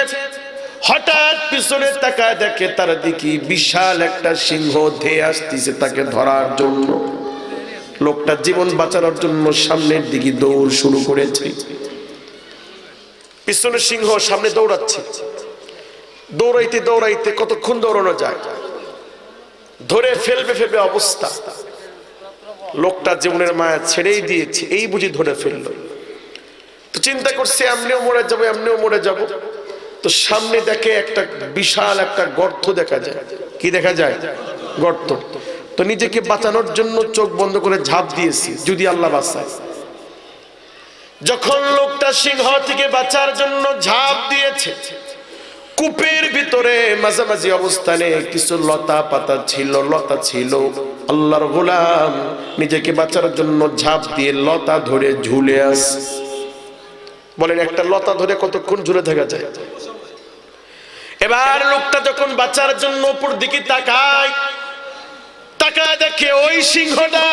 A: হঠাৎ পিছনে তাকায় দেখে তার দিকে বিশাল একটা সিংহ ধেয়ে আসতেছে তাকে ধরার জন্য। লোকটা জীবন বাঁচানোর জন্য সামনের দিকে দৌড় শুরু করেছে। পিছনে সিংহ, সামনে দৌড়াচ্ছে। দৌড়াইতে দৌড়াইতে কতক্ষণ দৌড়ানো যায়, ধরে ফেলবে ফেলবে অবস্থা। লোকটা জীবনের মায়া ছেড়েই দিয়েছে, এই বুঝি ধরে ফেললো। তো চিন্তা করছে এমনিও মরে যাবো, এমনিও মরে যাব। তো সামনে দেখে একটা বিশাল একটা গর্ত দেখা যায়। কি দেখা যায়? গর্ত। তো নিজেকে বাঁচানোর জন্য চোখ বন্ধ করে ঝাঁপ দিয়েছি, যদি আল্লাহ বাঁচায়। যখন লোকটা সিংহ থেকে বাঁচার জন্য ঝাঁপ দিয়েছে, কূপের ভিতরে মাঝামাঝি অবস্থানে কিছু লতা পাতা ছিল, লতা ছিল। আল্লাহর গোলাম নিজেকে বাঁচার জন্য ঝাঁপ দিয়ে লতা ধরে ঝুলে আছে। বলেন, একটা লতা ধরে কতক্ষণ ঝুলে থাকা যায়? এবার লোকটা যখন বাঁচার জন্য উপর দিকে তাকায়, তাকায় দেখে ওই সিংহটা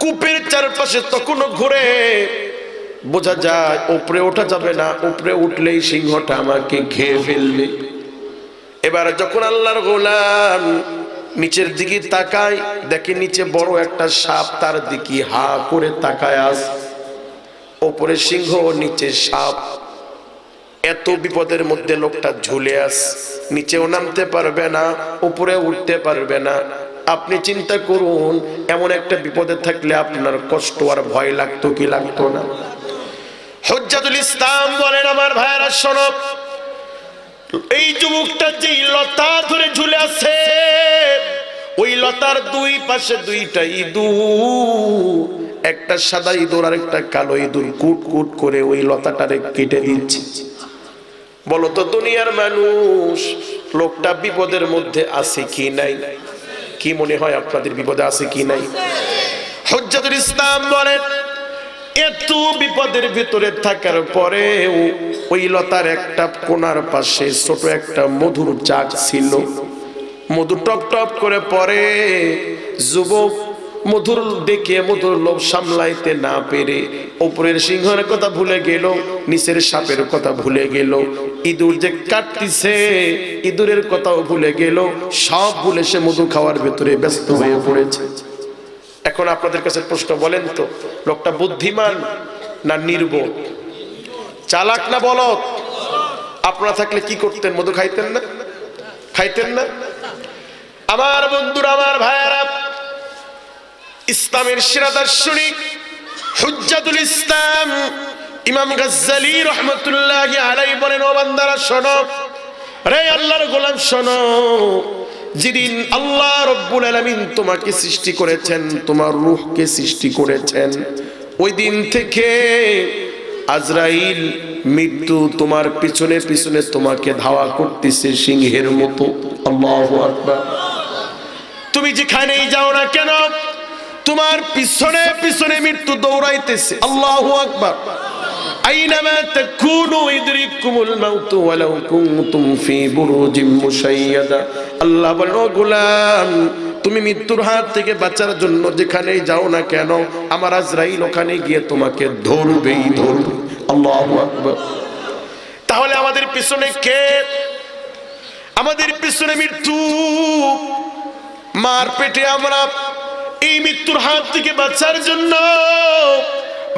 A: কূপের চারপাশে তখনও ঘুরে। বোঝা যায় উপরে ওঠা যাবে না, উপরে উঠলেই সিংহটা আমাকে খেয়ে ফেলবে। এবার যখন আল্লাহর গোলাম নিচের দিকে তাকায়, দেখে নিচে বড় একটা সাপ তার দিকে হা করে তাকায় আছে। উপরে সিংহ, নিচে সাপ। এত বিপদের মধ্যে লোকটা ঝুলে আছে, নিচেও নামতে পারবে না, উপরে উঠতে পারবে না। আপনি চিন্তা করুন, এমন একটা বিপদে থাকলে আপনার কষ্ট আর ভয় লাগতো কি লাগতো না? হুজ্জাতুল ইসলাম বলেন, আমার ভাইয়েরা শোনো, এই যুবকটা যেই লতা ধরে ঝুলে আছে, ওই লতার দুই পাশে দুইটা ইঁদুর, একটা সাদা ইঁদুর আর একটা কালো ইঁদুর কুট কুট করে ওই লতাটারে কেটে দিচ্ছে। বলো তো দুনিয়ার মানুষ, লোকটা বিপদের মধ্যে আছে কি নাই? কি মনে হয় আপনাদের বিপদে আছে কি নাই? হুজ্জাতুল ইসলাম বলেন, এত বিপদের ভিতরে থাকার পরেও ওই লতার একটা কোণার পাশে ছোট একটা মধুর চাক ছিল। মধু টপ টপ করে পড়ে। যুবক মধুর দেখে মধুর লোভ সামলাইতে না পেরে উপরের সিংহের কথা ভুলে গেল, নিচের সাপের কথা ভুলে গেল, ইঁদুর যে কাটতিছে ইঁদুরের কথাও ভুলে গেল। সব ভুলে সে মধু খাওয়ার ভেতরে ব্যস্ত হয়ে পড়েছে। এখন আপনাদের কাছে প্রশ্ন, বলেন তো, লোকটা বুদ্ধিমান না নির্বোধ? চালাক না বলদ? আপনারা থাকলে কি করতেন? মধু খাইতেন না? খাইতেন না? আমার বন্ধুরা, আমার ভাইয়েরা, ইসলামের সেরা দার্শনিক হুজ্জাতুল ইসলাম ইমাম গাজ্জালী রাহমাতুল্লাহি আলাইহি বলেন, ও বান্দারা শোনো, রে আল্লাহর গোলাম শোনো, যেদিন আল্লাহ রব্বুল আলামিন তোমাকে সৃষ্টি করেছেন, তোমার রূহকে সৃষ্টি করেছেন, ওই দিন থেকে আজরাইল মৃত্যু তোমার পিছনে পিছনে তোমাকে ধাওয়া করতেছে সিংহের মতো। আল্লাহু আকবার। তুমি যেখানেই যাও না কেন, তোমার পিছনে পিছনে মৃত্যু দৌড়াইতেছে। আল্লাহু আকবার। আইনামা তাকুনু ইদরিকুমুল মাউত ওয়ালাউ কুনতুম ফি বুরুজিম মুশাইয়াদা। আল্লাহ বলেন, ও গোলাম, তুমি মৃত্যুর হাত থেকে বাঁচার জন্য যেখানেই যাও না কেন, আমার আজরাইল ওখানে গিয়ে তোমাকে ধরবেই ধরবে। আল্লাহু আকবার। তাহলে আমাদের পিছনে কে? আমাদের পিছনে মৃত্যু। মার পেটে আমরা এই মৃত্যুর হাত থেকে বাঁচার জন্য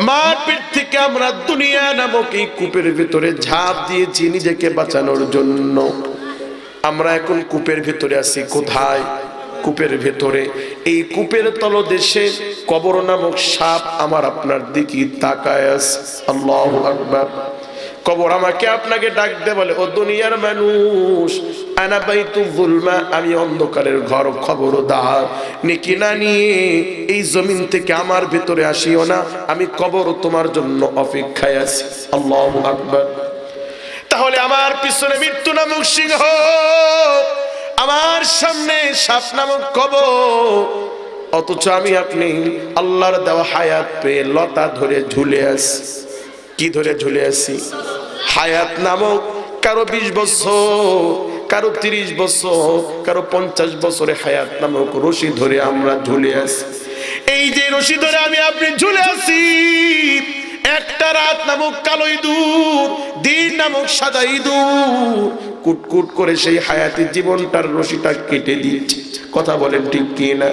A: মার পেট থেকে আমরা দুনিয়া নামক এই কূপের ভিতরে ঝাঁপ দিয়েছি নিজেকে বাঁচানোর জন্য। আমরা এখন কূপের ভিতরে আছি। কোথায়? কূপের ভেতরে। এই কূপের তলদেশে কবর নামক সাপ আমার আপনার দিকে তাকায় আছে। আল্লাহু আকবার। কবর আমাকে আপনাকে ডাক দে, বলে, ও দুনিয়ার মানুষ, আনা বাইতু যুলমা, আমি অন্ধকারের ঘর, খবরদার নেকি না নিয়ে এই জমিন থেকে আমার ভিতরে আসিও না, আমি কবর তোমার জন্য অপেক্ষায় আছি। আল্লাহু আকবার। তাহলে আমার পিছনে মৃত্যু নামক সিংহ, আমার সামনে সাপ নামক কবর, অথচ আমি আপনি আল্লাহর দেওয়া হায়াত পেয়ে লতা ধরে ঝুলে আছি। কি ধরে ঝুলে আছি? হায়াত নামক কারো 20 বছর, কারো 30 বছর, কারো 50 বছরে হায়াত নামক রশি ধরে আমরা ঝুলে আছি। এই যে রশি ধরে আমি আপনি ঝুলে আছি, একটা রাত নামক কালো ইঁদুর, দিন নামক সাদা ইঁদুর কুটকুট করে সেই হায়াতি জীবনটার রশিটা কেটে দিচ্ছে। কথা বলেন ঠিক কি না?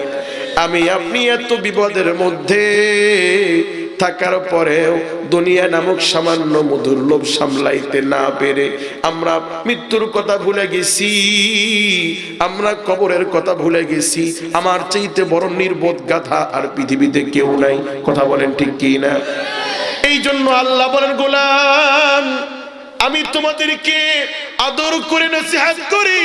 A: আমি আপনি এত বিপদের মধ্যে থাকার পরেও দুনিয়া নামক সামান্য মধুর লোভ সামলাইতে না পেরে আমরা মৃত্যুর কথা ভুলে গেছি, আমরা কবরের কথা ভুলে গেছি। আমার চাইতে বড় নির্বোধ গাধা আর পৃথিবীতে কেউ নাই। কথা বলেন ঠিক কি না? এই জন্য আল্লাহ বলেন, গোলাম আমি তোমাদেরকে আদর করে নসিহত করি,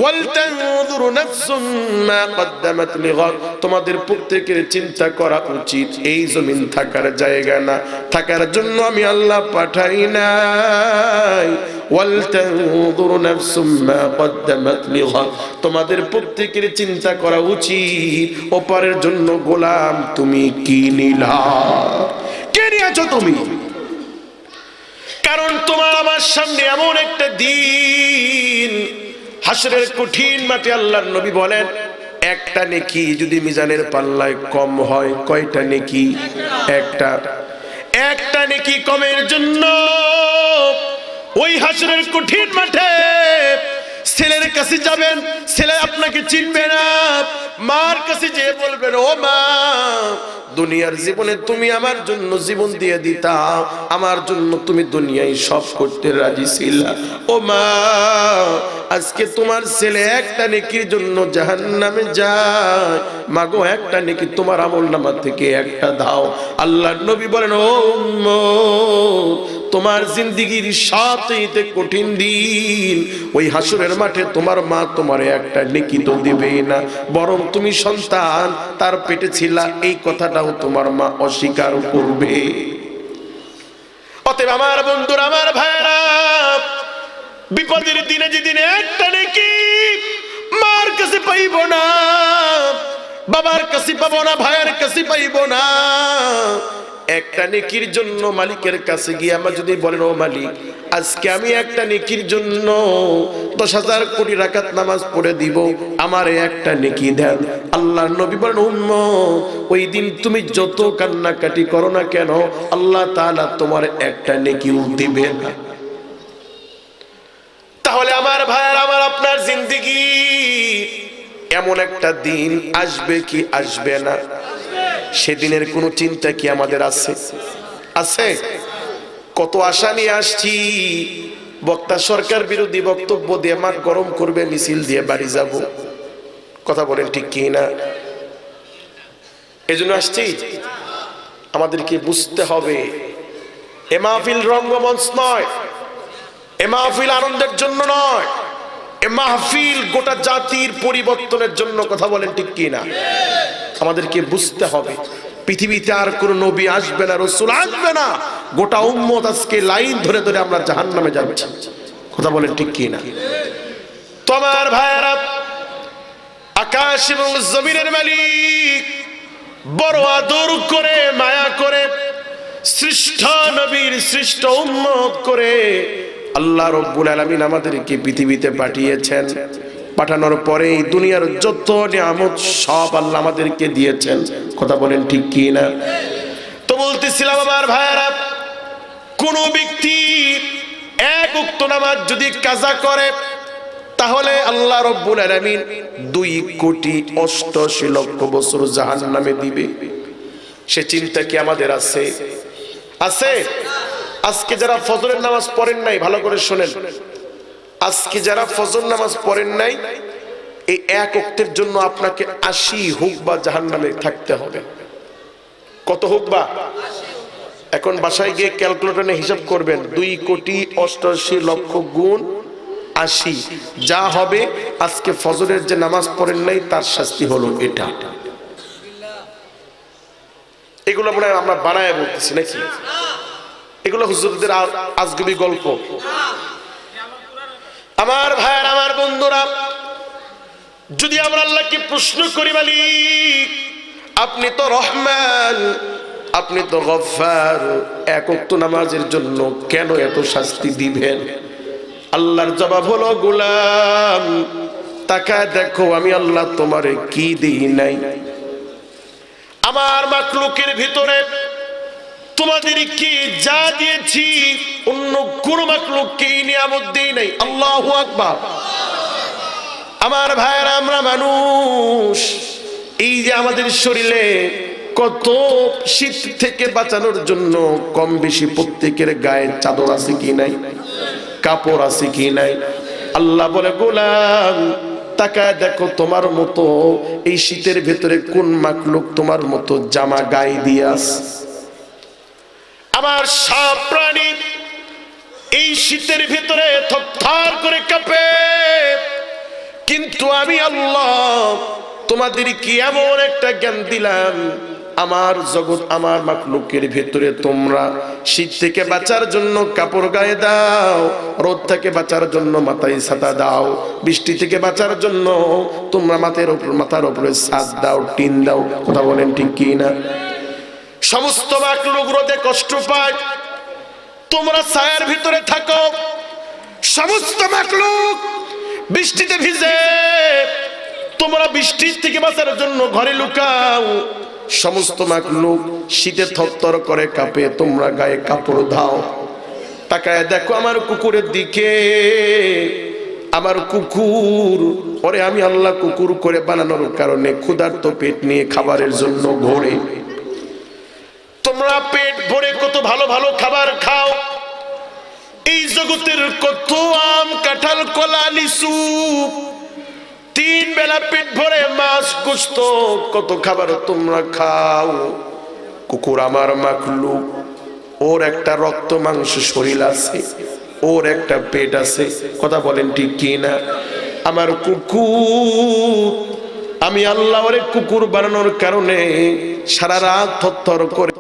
A: ওয়ালতানযুর নাফসুম মা কদ্দামাত লিগাদ, তোমাদের প্রত্যেকের চিন্তা করা উচিত এই জমিন থাকার জায়গা না, থাকার জন্য আমি আল্লাহ পাঠাই নাই। ওয়ালতানযুর নাফসুম মা কদ্দামাত লিগাদ, তোমাদের প্রত্যেকের চিন্তা করা উচিত ওপারের জন্য গোলাম তুমি কি নিলা, কে নিয়েছো তুমি। কারণ তোমার আমার সামনে এমন একটা দিন, হাসরের কঠিন মাঠে আল্লাহর নবী বলেন, একটা নেকি যদি মিজানের পাল্লায় কম হয়, কয়টা নেকি? একটা নেকি কমের জন্য ওই হাসরের কঠিন মাঠে ছেলের কাছে যাবেন, ছেলে আপনাকে চিনবে না, মার কাছে যেয়ে বলবেন, ও মা দুনিয়ার জীবনে তুমি আমার জন্য জীবন দিয়ে দিতা, আমার জন্য তুমি দুনিয়ায় সব করতে রাজি ছিলা, ও মা আজকে তোমার ছেলে একটা নেকির জন্য জাহান্নামে যায়, মাগো একটা নেকি তোমার আমলনামা থেকে একটা দাও। আল্লাহর নবী বলেন, ও তোমার জিন্দেগীর সবচেয়ে কঠিন দিন ওই হাসরের মাঠে তোমার মা তোমারে একটা নেকি তো দিবেই না, বরং তুমি সন্তান তার পেটে ছিলা এই কথাটাও তোমার মা অস্বীকার করবে। অতএব আমার বন্ধুরা, আমার ভাইরা, বিপদের দিনে যেদিন একটা নেকি মার কাছে পাইব না, বাবার কাছে পাবো না, ভাইয়ের কাছে পাইব না, একটা নেকির জন্য মালিকের কাছে গিয়ে আমরা যদি বলেন, ও মালিক আজকে আমি একটা নেকির জন্য 10,000 কোটি রাকাত নামাজ পড়ে দিব, আমারে একটা নেকি দেন। আল্লাহর নবী বলেন, উম্মত ওই দিন তুমি যত কান্নাকাটি করো না কেন, আল্লাহ তাআলা তোমার একটা নেকিও দিবে না। তাহলে আমার ভাইয়ের, আমার আপনার জিন্দেগি এমন একটা দিন আসবে কি আসবে না, সেদিনের কোনো চিন্তা কি আমাদের আছে? আছে? কত আশা নিয়ে আসছি, বক্তা সরকার বিরোধী বক্তব্য দিয়ে মাঠ গরম করবে, মিছিল দিয়ে বাড়ি যাব। কথা বলেন ঠিক কি না? এজন্য আসছি, আমাদেরকে বুঝতে হবে এ মাহফিল রঙ্গমঞ্চ নয়, এ মাহফিল আনন্দের জন্য নয়, এ মাহফিল গোটা জাতির পরিবর্তনের জন্য। কথা বলেন ঠিক কি না? আমাদেরকে বুঝতে হবে পৃথিবীতে আর কোন নবী আসবে না, রাসূল আসবে না, গোটা উম্মত আজকে লাইন ধরে ধরে আমরা জাহান্নামে যাচ্ছি। কথা বলেন ঠিক কি না? তোমার ভাইরা, আকাশ এবং জমিনের মালিক বড় আদর করে মায়া করে সৃষ্ট নবীর সৃষ্ট উম্মত করে আল্লাহ রাব্বুল আলামিন আমাদেরকে পৃথিবীতে পাঠিয়েছেন। পাঠানোর পরে এই দুনিয়ার যত নিয়ামত সব আল্লাহ আমাদেরকে দিয়েছেন। কথা বলেন ঠিক কি না? তো বলতেছিলাম আমার ভাইয়েরা, কোন ব্যক্তি এক ওয়াক্ত নামাজ যদি কাজা করে তাহলে আল্লাহ রাব্বুল আলামিন 2,88,00,000 বছর জাহান্নামে দিবে। সে চিন্তা কি আমাদের আছে? আছে? আজকে যারা ফজরের নামাজ পড়েন নাই, ভালো করে শুনেন, আজকে যারা ফজর নামাজ পড়েন নাই, এই এক ওয়াক্তের জন্য আপনাকে 80 হুকবা জাহান্নামে থাকতে হবে। কত হুকবা? এখন বাসায় গিয়ে ক্যালকুলেটরে হিসাব করবেন, 2,88,00,000 গুণ 80, যা হবে আজকে ফজরের যে নামাজ পড়েন নাই তার শাস্তি হলো এটা। এগুলো মনে হয় আমরা বানায় বলতেছি নাকি? এগুলো হুজুরদের আজগুবি গল্প। আমার ভাইয়ের, আমার বন্ধুরা, যদি আমরা আল্লাহকে প্রশ্ন করি মালিক আপনি তো রহমান, আপনি তো গফফার, এক ওয়াক্ত নামাজের জন্য কেন এত শাস্তি দিবেন? আল্লাহর জবাব হলো, গোলাম তাকায় দেখো আমি আল্লাহ তোমারে কি দিই নাই। আমার মাখলুকের ভিতরে তোমাদেরকে যা দিয়েছি অন্য কোন মাখলুককে এই নিয়ামত দেই নাই। আল্লাহু আকবার। আমার ভাইয়েরা, আমরা মানুষ, এই যে আমাদের শরীরে কত শীত থেকে বাঁচানোর জন্য কম বেশি প্রত্যেকের গায়ে চাদর আছে কি নাই, কাপড় আছে কি নাই? আল্লাহ বলে, গোলাম তাকায় দেখো তোমার মতো এই শীতের ভেতরে কোন মাখলুক তোমার মতো জামা গায়ে দিয়ে আছে? আমার সব প্রাণী এই শীতের ভিতরে থরথর করে কাঁপে, কিন্তু আমি আল্লাহ তোমাদেরকে এমন একটা জ্ঞান দিলাম, আমার জগৎ আমার মাখলুকের ভিতরে তোমরা শীত থেকে বাঁচার জন্য কাপড় গায়ে দাও, রোদ থেকে বাঁচার জন্য মাথায় ছাতা দাও, বৃষ্টি থেকে বাঁচার জন্য তোমরা মাথার উপরে ছাদ দাও, টিন দাও। কথা বলেন ঠিক কি না? সমস্ত মাখলুক রোদে কষ্ট পায়, তোমরা ছায়ার ভিতরে থাকো। সমস্ত মাখলুক বৃষ্টিতে ভিজে, তোমরা বৃষ্টির থেকে বাঁচার জন্য ঘরে লুকাও। সমস্ত মাখলুক শীতে থরথর করে কাঁপে, তোমরা গায়ে কাপড় দাও। তাকায় দেখো আমার কুকুরের দিকে, আমার কুকুর, ওরে আমি আল্লাহ কুকুর করে বানানোর কারণে ক্ষুধার্ত পেট নিয়ে খাবারের জন্য ঘোরে। তোমরা পেট ভরে কত ভালো ভালো খাবার খাও, এই জগতের কত আম কাঁঠাল কলা লিচু, 3 বেলা পেট ভরে মাছ গোশত কত খাবার তোমরা খাও। কুকুর আমার মাখলুক, ওর একটা রক্ত মাংস শরীর আছে, ওর একটা পেট আছে। কথা বলেন ঠিক কি না? আমার কুকুর, আমি আল্লাহ ওরে কুকুর বানানোর কারণে সারা রাত থরথর করে